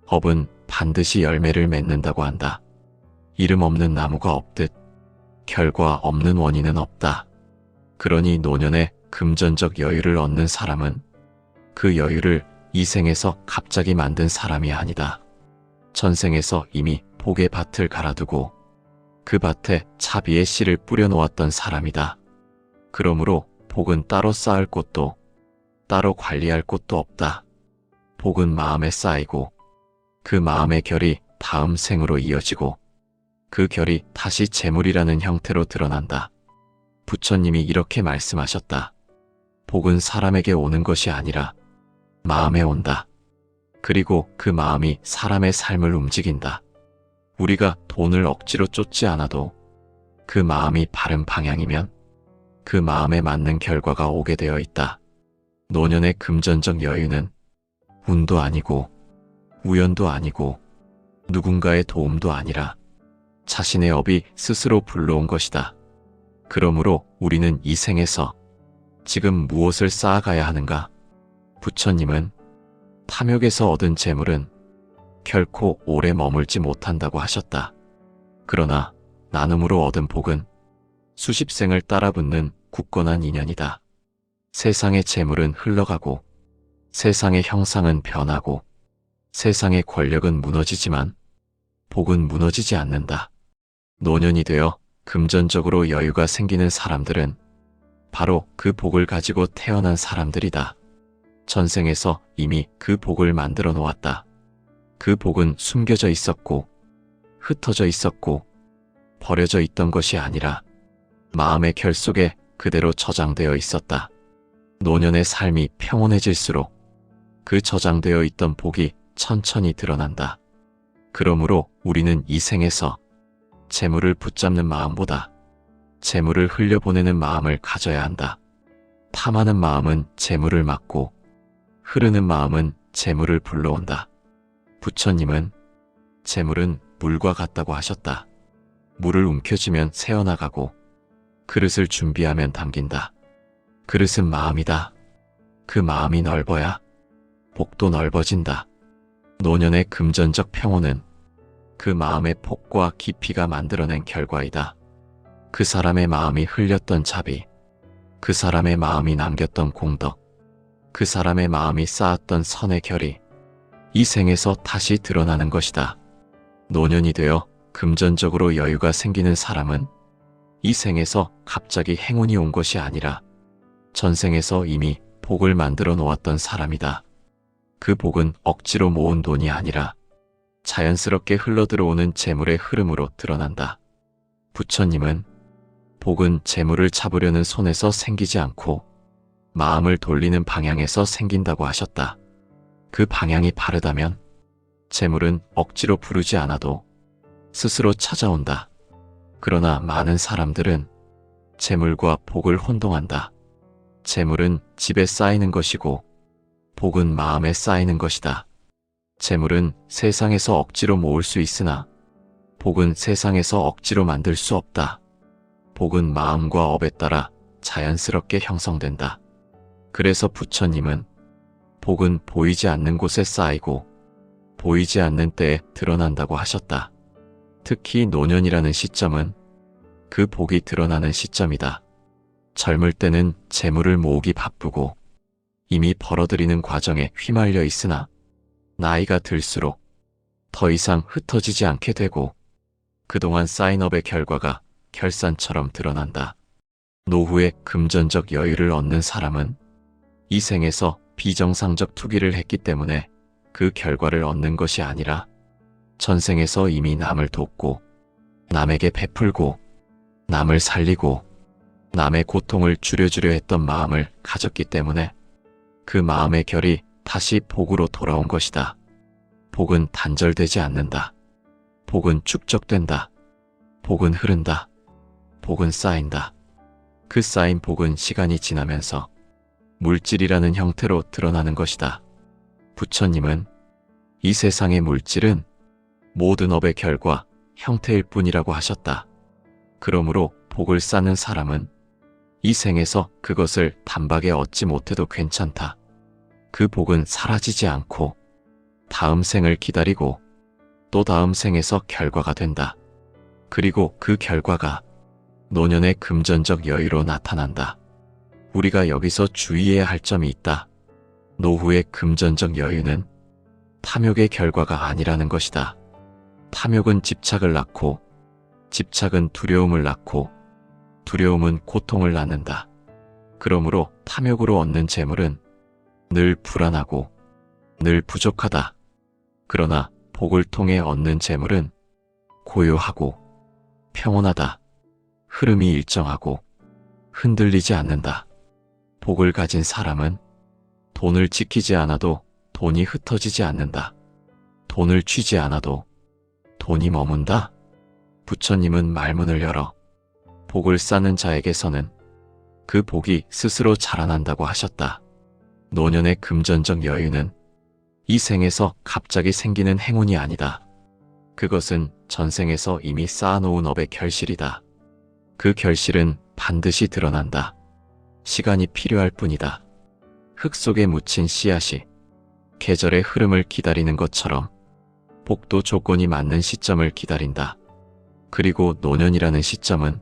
업은 반드시 열매를 맺는다고 한다. 이름 없는 나무가 없듯 결과 없는 원인은 없다. 그러니 노년에 금전적 여유를 얻는 사람은 그 여유를 이 생에서 갑자기 만든 사람이 아니다. 전생에서 이미 복의 밭을 갈아두고 그 밭에 차비의 씨를 뿌려놓았던 사람이다. 그러므로 복은 따로 쌓을 곳도 따로 관리할 곳도 없다. 복은 마음에 쌓이고 그 마음의 결이 다음 생으로 이어지고 그 결이 다시 재물이라는 형태로 드러난다. 부처님이 이렇게 말씀하셨다. 복은 사람에게 오는 것이 아니라 마음에 온다. 그리고 그 마음이 사람의 삶을 움직인다. 우리가 돈을 억지로 쫓지 않아도 그 마음이 바른 방향이면 그 마음에 맞는 결과가 오게 되어 있다. 노년의 금전적 여유는 운도 아니고 우연도 아니고 누군가의 도움도 아니라 자신의 업이 스스로 불러온 것이다. 그러므로 우리는 이 생에서 지금 무엇을 쌓아가야 하는가? 부처님은 탐욕에서 얻은 재물은 결코 오래 머물지 못한다고 하셨다. 그러나 나눔으로 얻은 복은 수십 생을 따라붙는 굳건한 인연이다. 세상의 재물은 흘러가고 세상의 형상은 변하고 세상의 권력은 무너지지만 복은 무너지지 않는다. 노년이 되어 금전적으로 여유가 생기는 사람들은 바로 그 복을 가지고 태어난 사람들이다. 전생에서 이미 그 복을 만들어 놓았다. 그 복은 숨겨져 있었고 흩어져 있었고 버려져 있던 것이 아니라 마음의 결 속에 그대로 저장되어 있었다. 노년의 삶이 평온해질수록 그 저장되어 있던 복이 천천히 드러난다. 그러므로 우리는 이 생에서 재물을 붙잡는 마음보다 재물을 흘려보내는 마음을 가져야 한다. 탐하는 마음은 재물을 막고 흐르는 마음은 재물을 불러온다. 부처님은 재물은 물과 같다고 하셨다. 물을 움켜쥐면 새어나가고 그릇을 준비하면 담긴다. 그릇은 마음이다. 그 마음이 넓어야 복도 넓어진다. 노년의 금전적 평온은 그 마음의 폭과 깊이가 만들어낸 결과이다. 그 사람의 마음이 흘렸던 자비, 그 사람의 마음이 남겼던 공덕, 그 사람의 마음이 쌓았던 선의 결이 이 생에서 다시 드러나는 것이다. 노년이 되어 금전적으로 여유가 생기는 사람은 이 생에서 갑자기 행운이 온 것이 아니라 전생에서 이미 복을 만들어 놓았던 사람이다. 그 복은 억지로 모은 돈이 아니라 자연스럽게 흘러들어오는 재물의 흐름으로 드러난다. 부처님은 복은 재물을 잡으려는 손에서 생기지 않고 마음을 돌리는 방향에서 생긴다고 하셨다. 그 방향이 바르다면 재물은 억지로 부르지 않아도 스스로 찾아온다. 그러나 많은 사람들은 재물과 복을 혼동한다. 재물은 집에 쌓이는 것이고 복은 마음에 쌓이는 것이다. 재물은 세상에서 억지로 모을 수 있으나 복은 세상에서 억지로 만들 수 없다. 복은 마음과 업에 따라 자연스럽게 형성된다. 그래서 부처님은 복은 보이지 않는 곳에 쌓이고 보이지 않는 때에 드러난다고 하셨다. 특히 노년이라는 시점은 그 복이 드러나는 시점이다. 젊을 때는 재물을 모으기 바쁘고 이미 벌어들이는 과정에 휘말려 있으나 나이가 들수록 더 이상 흩어지지 않게 되고 그동안 쌓인 업의 결과가 결산처럼 드러난다. 노후에 금전적 여유를 얻는 사람은 이 생에서 비정상적 투기를 했기 때문에 그 결과를 얻는 것이 아니라 전생에서 이미 남을 돕고 남에게 베풀고 남을 살리고 남의 고통을 줄여주려 했던 마음을 가졌기 때문에 그 마음의 결이 다시 복으로 돌아온 것이다. 복은 단절되지 않는다. 복은 축적된다. 복은 흐른다. 복은 쌓인다. 그 쌓인 복은 시간이 지나면서 물질이라는 형태로 드러나는 것이다. 부처님은 이 세상의 물질은 모든 업의 결과, 형태일 뿐이라고 하셨다. 그러므로 복을 쌓는 사람은 이 생에서 그것을 단박에 얻지 못해도 괜찮다. 그 복은 사라지지 않고 다음 생을 기다리고 또 다음 생에서 결과가 된다. 그리고 그 결과가 노년의 금전적 여유로 나타난다. 우리가 여기서 주의해야 할 점이 있다. 노후의 금전적 여유는 탐욕의 결과가 아니라는 것이다. 탐욕은 집착을 낳고 집착은 두려움을 낳고 두려움은 고통을 낳는다. 그러므로 탐욕으로 얻는 재물은 늘 불안하고 늘 부족하다. 그러나 복을 통해 얻는 재물은 고요하고 평온하다. 흐름이 일정하고 흔들리지 않는다. 복을 가진 사람은 돈을 지키지 않아도 돈이 흩어지지 않는다. 돈을 쥐지 않아도 돈이 머문다. 부처님은 말문을 열어 복을 쌓는 자에게서는 그 복이 스스로 자라난다고 하셨다. 노년의 금전적 여유는 이 생에서 갑자기 생기는 행운이 아니다. 그것은 전생에서 이미 쌓아놓은 업의 결실이다. 그 결실은 반드시 드러난다. 시간이 필요할 뿐이다. 흙 속에 묻힌 씨앗이 계절의 흐름을 기다리는 것처럼 복도 조건이 맞는 시점을 기다린다. 그리고 노년이라는 시점은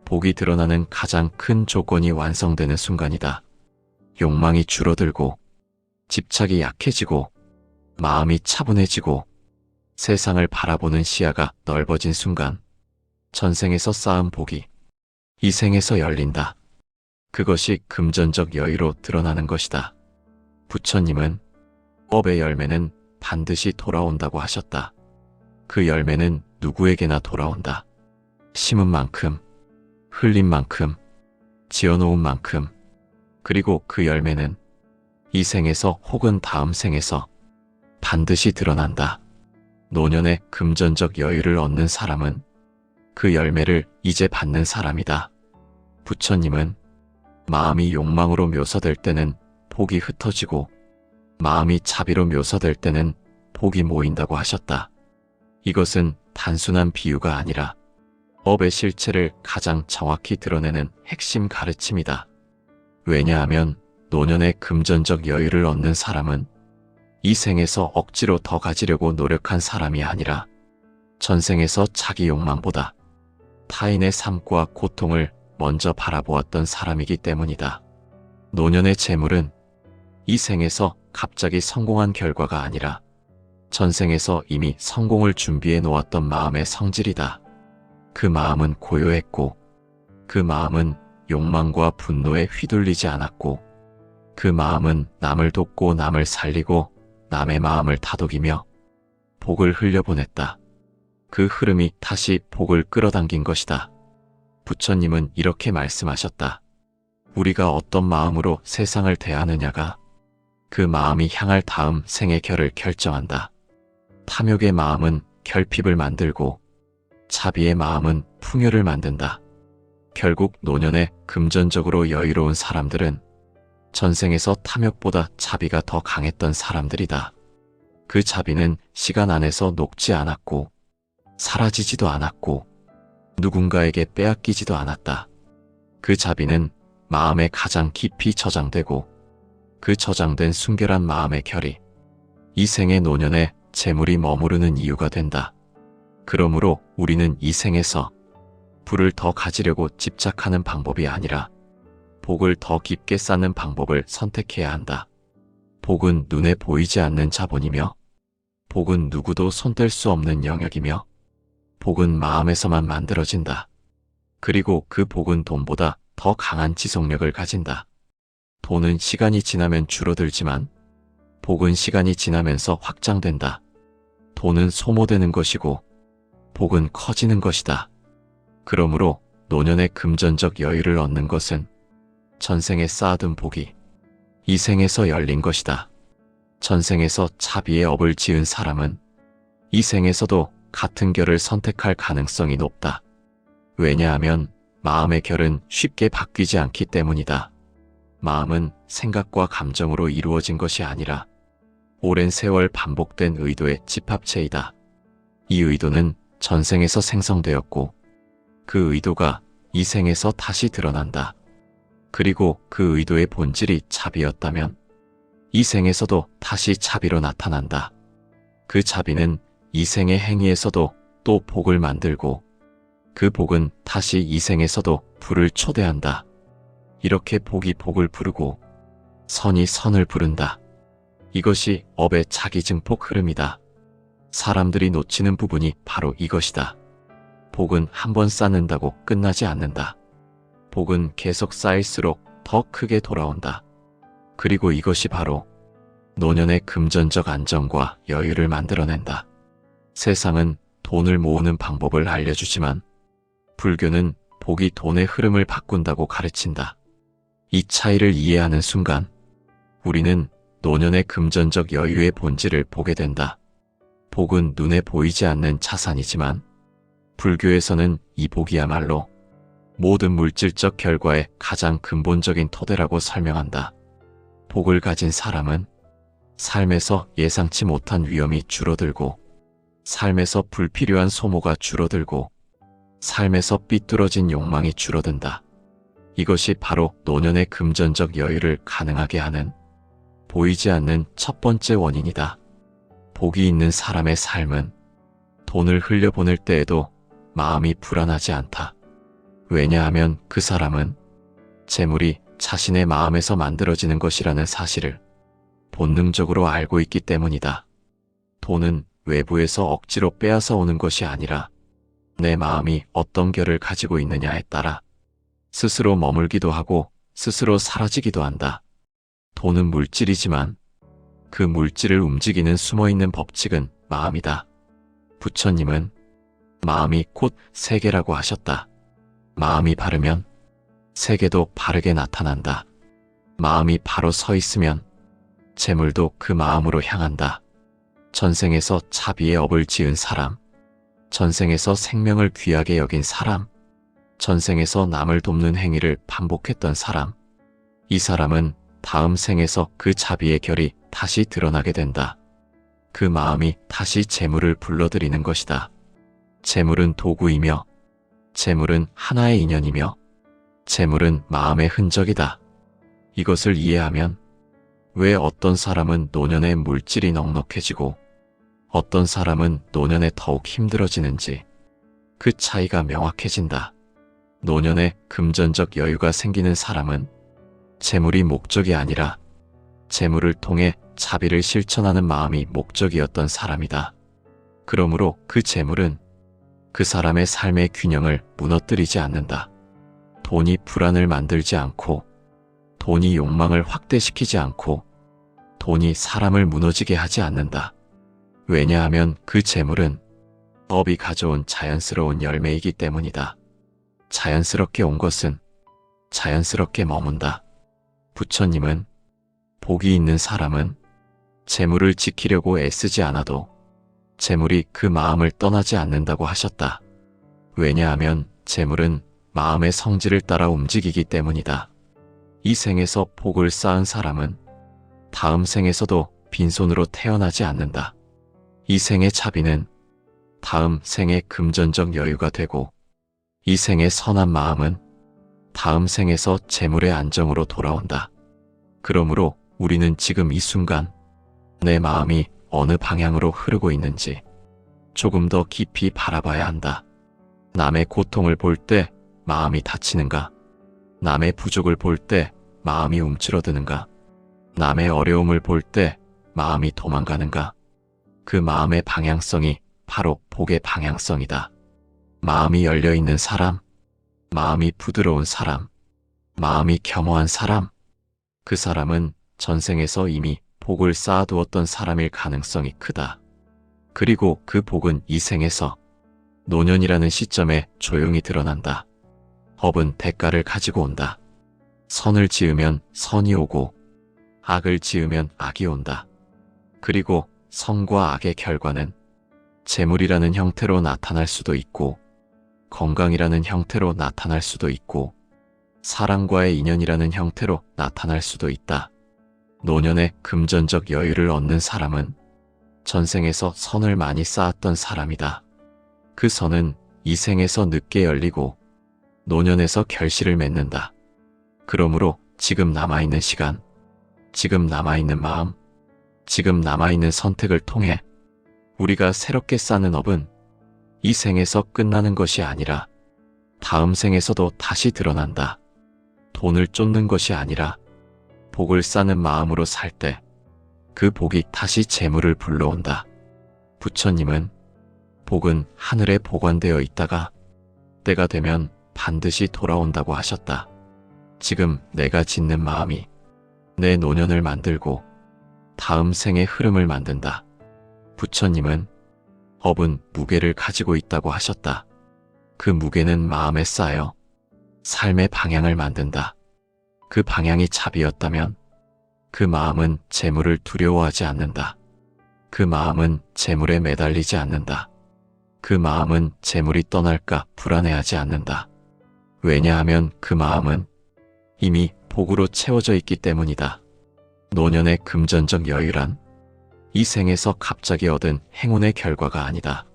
복이 드러나는 가장 큰 조건이 완성되는 순간이다. 욕망이 줄어들고 집착이 약해지고 마음이 차분해지고 세상을 바라보는 시야가 넓어진 순간 전생에서 쌓은 복이 이 생에서 열린다. 그것이 금전적 여유로 드러나는 것이다. 부처님은 업의 열매는 반드시 돌아온다고 하셨다. 그 열매는 누구에게나 돌아온다. 심은 만큼, 흘린 만큼, 지어놓은 만큼 그리고 그 열매는 이 생에서 혹은 다음 생에서 반드시 드러난다. 노년의 금전적 여유를 얻는 사람은 그 열매를 이제 받는 사람이다. 부처님은 마음이 욕망으로 묘사될 때는 복이 흩어지고 마음이 자비로 묘사될 때는 복이 모인다고 하셨다. 이것은 단순한 비유가 아니라 업의 실체를 가장 정확히 드러내는 핵심 가르침이다. 왜냐하면 노년의 금전적 여유를 얻는 사람은 이 생에서 억지로 더 가지려고 노력한 사람이 아니라 전생에서 자기 욕망보다 타인의 삶과 고통을 먼저 바라보았던 사람이기 때문이다. 노년의 재물은 이 생에서 갑자기 성공한 결과가 아니라 전생에서 이미 성공을 준비해 놓았던 마음의 성질이다. 그 마음은 고요했고 그 마음은 욕망과 분노에 휘둘리지 않았고 그 마음은 남을 돕고 남을 살리고 남의 마음을 다독이며 복을 흘려보냈다. 그 흐름이 다시 복을 끌어당긴 것이다. 부처님은 이렇게 말씀하셨다. 우리가 어떤 마음으로 세상을 대하느냐가 그 마음이 향할 다음 생의 결을 결정한다. 탐욕의 마음은 결핍을 만들고 자비의 마음은 풍요를 만든다. 결국 노년에 금전적으로 여유로운 사람들은 전생에서 탐욕보다 자비가 더 강했던 사람들이다. 그 자비는 시간 안에서 녹지 않았고 사라지지도 않았고 누군가에게 빼앗기지도 않았다. 그 자비는 마음에 가장 깊이 저장되고 그 저장된 순결한 마음의 결이 이 생의 노년에 재물이 머무르는 이유가 된다. 그러므로 우리는 이 생에서 부를 더 가지려고 집착하는 방법이 아니라 복을 더 깊게 쌓는 방법을 선택해야 한다. 복은 눈에 보이지 않는 자본이며 복은 누구도 손댈 수 없는 영역이며 복은 마음에서만 만들어진다. 그리고 그 복은 돈보다 더 강한 지속력을 가진다. 돈은 시간이 지나면 줄어들지만 복은 시간이 지나면서 확장된다. 돈은 소모되는 것이고 복은 커지는 것이다. 그러므로 노년의 금전적 여유를 얻는 것은 전생에 쌓아둔 복이 이 생에서 열린 것이다. 전생에서 자비의 업을 지은 사람은 이 생에서도 같은 결을 선택할 가능성이 높다. 왜냐하면 마음의 결은 쉽게 바뀌지 않기 때문이다. 마음은 생각과 감정으로 이루어진 것이 아니라 오랜 세월 반복된 의도의 집합체이다. 이 의도는 전생에서 생성되었고 그 의도가 이 생에서 다시 드러난다. 그리고 그 의도의 본질이 자비였다면 이 생에서도 다시 자비로 나타난다. 그 자비는 이 생의 행위에서도 또 복을 만들고 그 복은 다시 이 생에서도 불을 초대한다. 이렇게 복이 복을 부르고 선이 선을 부른다. 이것이 업의 자기증폭 흐름이다. 사람들이 놓치는 부분이 바로 이것이다. 복은 한 번 쌓는다고 끝나지 않는다. 복은 계속 쌓일수록 더 크게 돌아온다. 그리고 이것이 바로 노년의 금전적 안정과 여유를 만들어낸다. 세상은 돈을 모으는 방법을 알려주지만 불교는 복이 돈의 흐름을 바꾼다고 가르친다. 이 차이를 이해하는 순간 우리는 노년의 금전적 여유의 본질을 보게 된다. 복은 눈에 보이지 않는 자산이지만 불교에서는 이 복이야말로 모든 물질적 결과의 가장 근본적인 토대라고 설명한다. 복을 가진 사람은 삶에서 예상치 못한 위험이 줄어들고 삶에서 불필요한 소모가 줄어들고 삶에서 삐뚤어진 욕망이 줄어든다. 이것이 바로 노년의 금전적 여유를 가능하게 하는 보이지 않는 첫 번째 원인이다. 복이 있는 사람의 삶은 돈을 흘려보낼 때에도 마음이 불안하지 않다. 왜냐하면 그 사람은 재물이 자신의 마음에서 만들어지는 것이라는 사실을 본능적으로 알고 있기 때문이다. 돈은 외부에서 억지로 빼앗아 오는 것이 아니라 내 마음이 어떤 결을 가지고 있느냐에 따라 스스로 머물기도 하고 스스로 사라지기도 한다. 돈은 물질이지만 그 물질을 움직이는 숨어있는 법칙은 마음이다. 부처님은 마음이 곧 세계라고 하셨다. 마음이 바르면 세계도 바르게 나타난다. 마음이 바로 서 있으면 재물도 그 마음으로 향한다. 전생에서 자비의 업을 지은 사람, 전생에서 생명을 귀하게 여긴 사람, 전생에서 남을 돕는 행위를 반복했던 사람, 이 사람은 다음 생에서 그 자비의 결이 다시 드러나게 된다. 그 마음이 다시 재물을 불러들이는 것이다. 재물은 도구이며, 재물은 하나의 인연이며, 재물은 마음의 흔적이다. 이것을 이해하면 왜 어떤 사람은 노년에 물질이 넉넉해지고 어떤 사람은 노년에 더욱 힘들어지는지 그 차이가 명확해진다. 노년에 금전적 여유가 생기는 사람은 재물이 목적이 아니라 재물을 통해 자비를 실천하는 마음이 목적이었던 사람이다. 그러므로 그 재물은 그 사람의 삶의 균형을 무너뜨리지 않는다. 돈이 불안을 만들지 않고, 돈이 욕망을 확대시키지 않고, 돈이 사람을 무너지게 하지 않는다. 왜냐하면 그 재물은 업이 가져온 자연스러운 열매이기 때문이다. 자연스럽게 온 것은 자연스럽게 머문다. 부처님은 복이 있는 사람은 재물을 지키려고 애쓰지 않아도 재물이 그 마음을 떠나지 않는다고 하셨다. 왜냐하면 재물은 마음의 성질을 따라 움직이기 때문이다. 이 생에서 복을 쌓은 사람은 다음 생에서도 빈손으로 태어나지 않는다. 이 생의 자비는 다음 생의 금전적 여유가 되고, 이 생의 선한 마음은 다음 생에서 재물의 안정으로 돌아온다. 그러므로 우리는 지금 이 순간 내 마음이 어느 방향으로 흐르고 있는지 조금 더 깊이 바라봐야 한다. 남의 고통을 볼 때 마음이 다치는가? 남의 부족을 볼 때 마음이 움츠러드는가? 남의 어려움을 볼 때 마음이 도망가는가? 그 마음의 방향성이 바로 복의 방향성이다. 마음이 열려있는 사람, 마음이 부드러운 사람, 마음이 겸허한 사람, 그 사람은 전생에서 이미 복을 쌓아두었던 사람일 가능성이 크다. 그리고 그 복은 이 생에서 노년이라는 시점에 조용히 드러난다. 업은 대가를 가지고 온다. 선을 지으면 선이 오고 악을 지으면 악이 온다. 그리고 선과 악의 결과는 재물이라는 형태로 나타날 수도 있고, 건강이라는 형태로 나타날 수도 있고, 사랑과의 인연이라는 형태로 나타날 수도 있다. 노년에 금전적 여유를 얻는 사람은 전생에서 선을 많이 쌓았던 사람이다. 그 선은 이 생에서 늦게 열리고 노년에서 결실을 맺는다. 그러므로 지금 남아있는 시간, 지금 남아있는 마음, 지금 남아있는 선택을 통해 우리가 새롭게 쌓는 업은 이 생에서 끝나는 것이 아니라 다음 생에서도 다시 드러난다. 돈을 쫓는 것이 아니라 복을 쌓는 마음으로 살 때 그 복이 다시 재물을 불러온다. 부처님은 복은 하늘에 보관되어 있다가 때가 되면 반드시 돌아온다고 하셨다. 지금 내가 짓는 마음이 내 노년을 만들고 다음 생의 흐름을 만든다. 부처님은 업은 무게를 가지고 있다고 하셨다. 그 무게는 마음에 쌓여 삶의 방향을 만든다. 그 방향이 자비였다면 그 마음은 재물을 두려워하지 않는다. 그 마음은 재물에 매달리지 않는다. 그 마음은 재물이 떠날까 불안해하지 않는다. 왜냐하면 그 마음은 이미 복으로 채워져 있기 때문이다. 노년의 금전적 여유란 이 생에서 갑자기 얻은 행운의 결과가 아니다.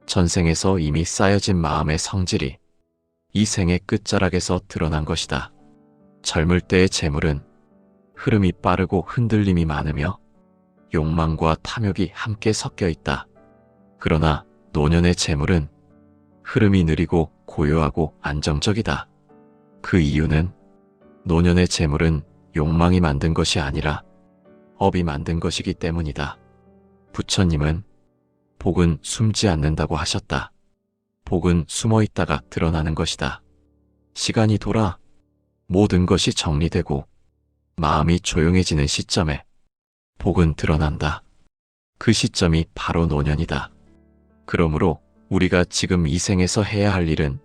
전생에서 이미 쌓여진 마음의 성질이 이 생의 끝자락에서 드러난 것이다. 젊을 때의 재물은 흐름이 빠르고 흔들림이 많으며 욕망과 탐욕이 함께 섞여 있다. 그러나 노년의 재물은 흐름이 느리고 고요하고 안정적이다. 그 이유는 노년의 재물은 욕망이 만든 것이 아니라 업이 만든 것이기 때문이다. 부처님은 복은 숨지 않는다고 하셨다. 복은 숨어 있다가 드러나는 것이다. 시간이 돌아 모든 것이 정리되고 마음이 조용해지는 시점에 복은 드러난다. 그 시점이 바로 노년이다. 그러므로 우리가 지금 이 생에서 해야 할 일은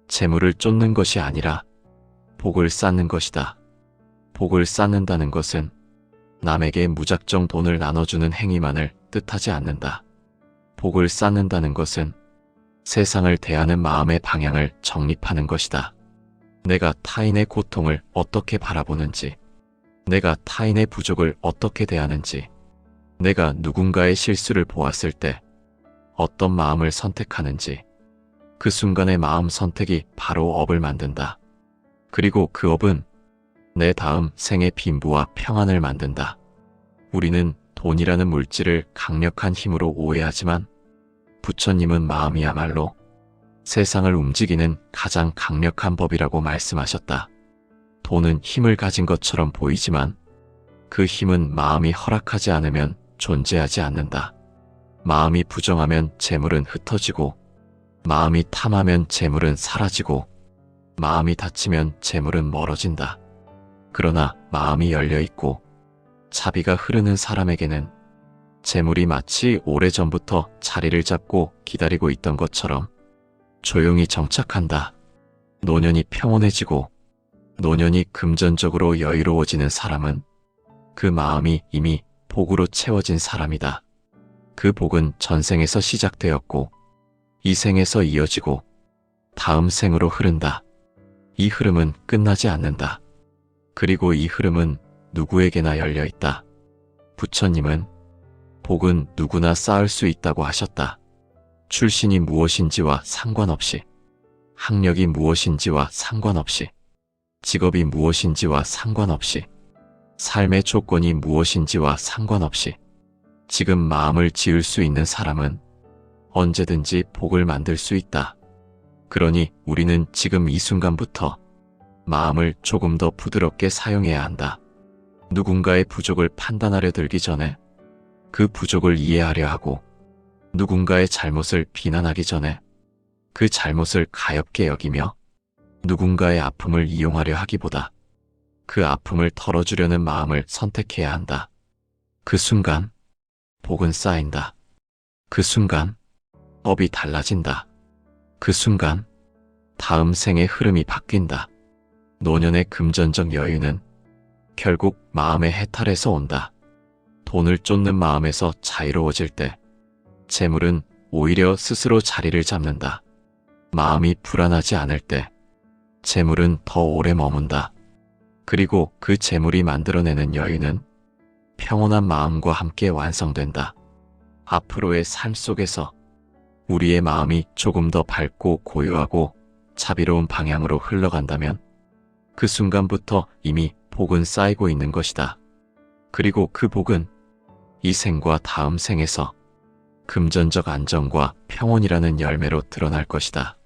재물을 쫓는 것이 아니라 복을 쌓는 것이다. 복을 쌓는다는 것은 남에게 무작정 돈을 나눠주는 행위만을 뜻하지 않는다. 복을 쌓는다는 것은 세상을 대하는 마음의 방향을 정립하는 것이다. 내가 타인의 고통을 어떻게 바라보는지, 내가 타인의 부족을 어떻게 대하는지, 내가 누군가의 실수를 보았을 때 어떤 마음을 선택하는지, 그 순간의 마음 선택이 바로 업을 만든다. 그리고 그 업은 내 다음 생의 빈부와 평안을 만든다. 우리는 돈이라는 물질을 강력한 힘으로 오해하지만 부처님은 마음이야말로 세상을 움직이는 가장 강력한 법이라고 말씀하셨다. 돈은 힘을 가진 것처럼 보이지만 그 힘은 마음이 허락하지 않으면 존재하지 않는다. 마음이 부정하면 재물은 흩어지고, 마음이 탐하면 재물은 사라지고, 마음이 닫히면 재물은 멀어진다. 그러나 마음이 열려있고 자비가 흐르는 사람에게는 재물이 마치 오래전부터 자리를 잡고 기다리고 있던 것처럼 조용히 정착한다. 노년이 평온해지고 노년이 금전적으로 여유로워지는 사람은 그 마음이 이미 복으로 채워진 사람이다. 그 복은 전생에서 시작되었고 이 생에서 이어지고 다음 생으로 흐른다. 이 흐름은 끝나지 않는다. 그리고 이 흐름은 누구에게나 열려 있다. 부처님은 복은 누구나 쌓을 수 있다고 하셨다. 출신이 무엇인지와 상관없이, 학력이 무엇인지와 상관없이, 직업이 무엇인지와 상관없이, 삶의 조건이 무엇인지와 상관없이 지금 마음을 지을 수 있는 사람은 언제든지 복을 만들 수 있다. 그러니 우리는 지금 이 순간부터 마음을 조금 더 부드럽게 사용해야 한다. 누군가의 부족을 판단하려 들기 전에 그 부족을 이해하려 하고, 누군가의 잘못을 비난하기 전에 그 잘못을 가엽게 여기며, 누군가의 아픔을 이용하려 하기보다 그 아픔을 털어주려는 마음을 선택해야 한다. 그 순간 복은 쌓인다. 그 순간 업이 달라진다. 그 순간 다음 생의 흐름이 바뀐다. 노년의 금전적 여유는 결국 마음의 해탈에서 온다. 돈을 쫓는 마음에서 자유로워질 때 재물은 오히려 스스로 자리를 잡는다. 마음이 불안하지 않을 때 재물은 더 오래 머문다. 그리고 그 재물이 만들어내는 여유는 평온한 마음과 함께 완성된다. 앞으로의 삶 속에서 우리의 마음이 조금 더 밝고 고요하고 자비로운 방향으로 흘러간다면 그 순간부터 이미 복은 쌓이고 있는 것이다. 그리고 그 복은 이 생과 다음 생에서 금전적 안정과 평온이라는 열매로 드러날 것이다.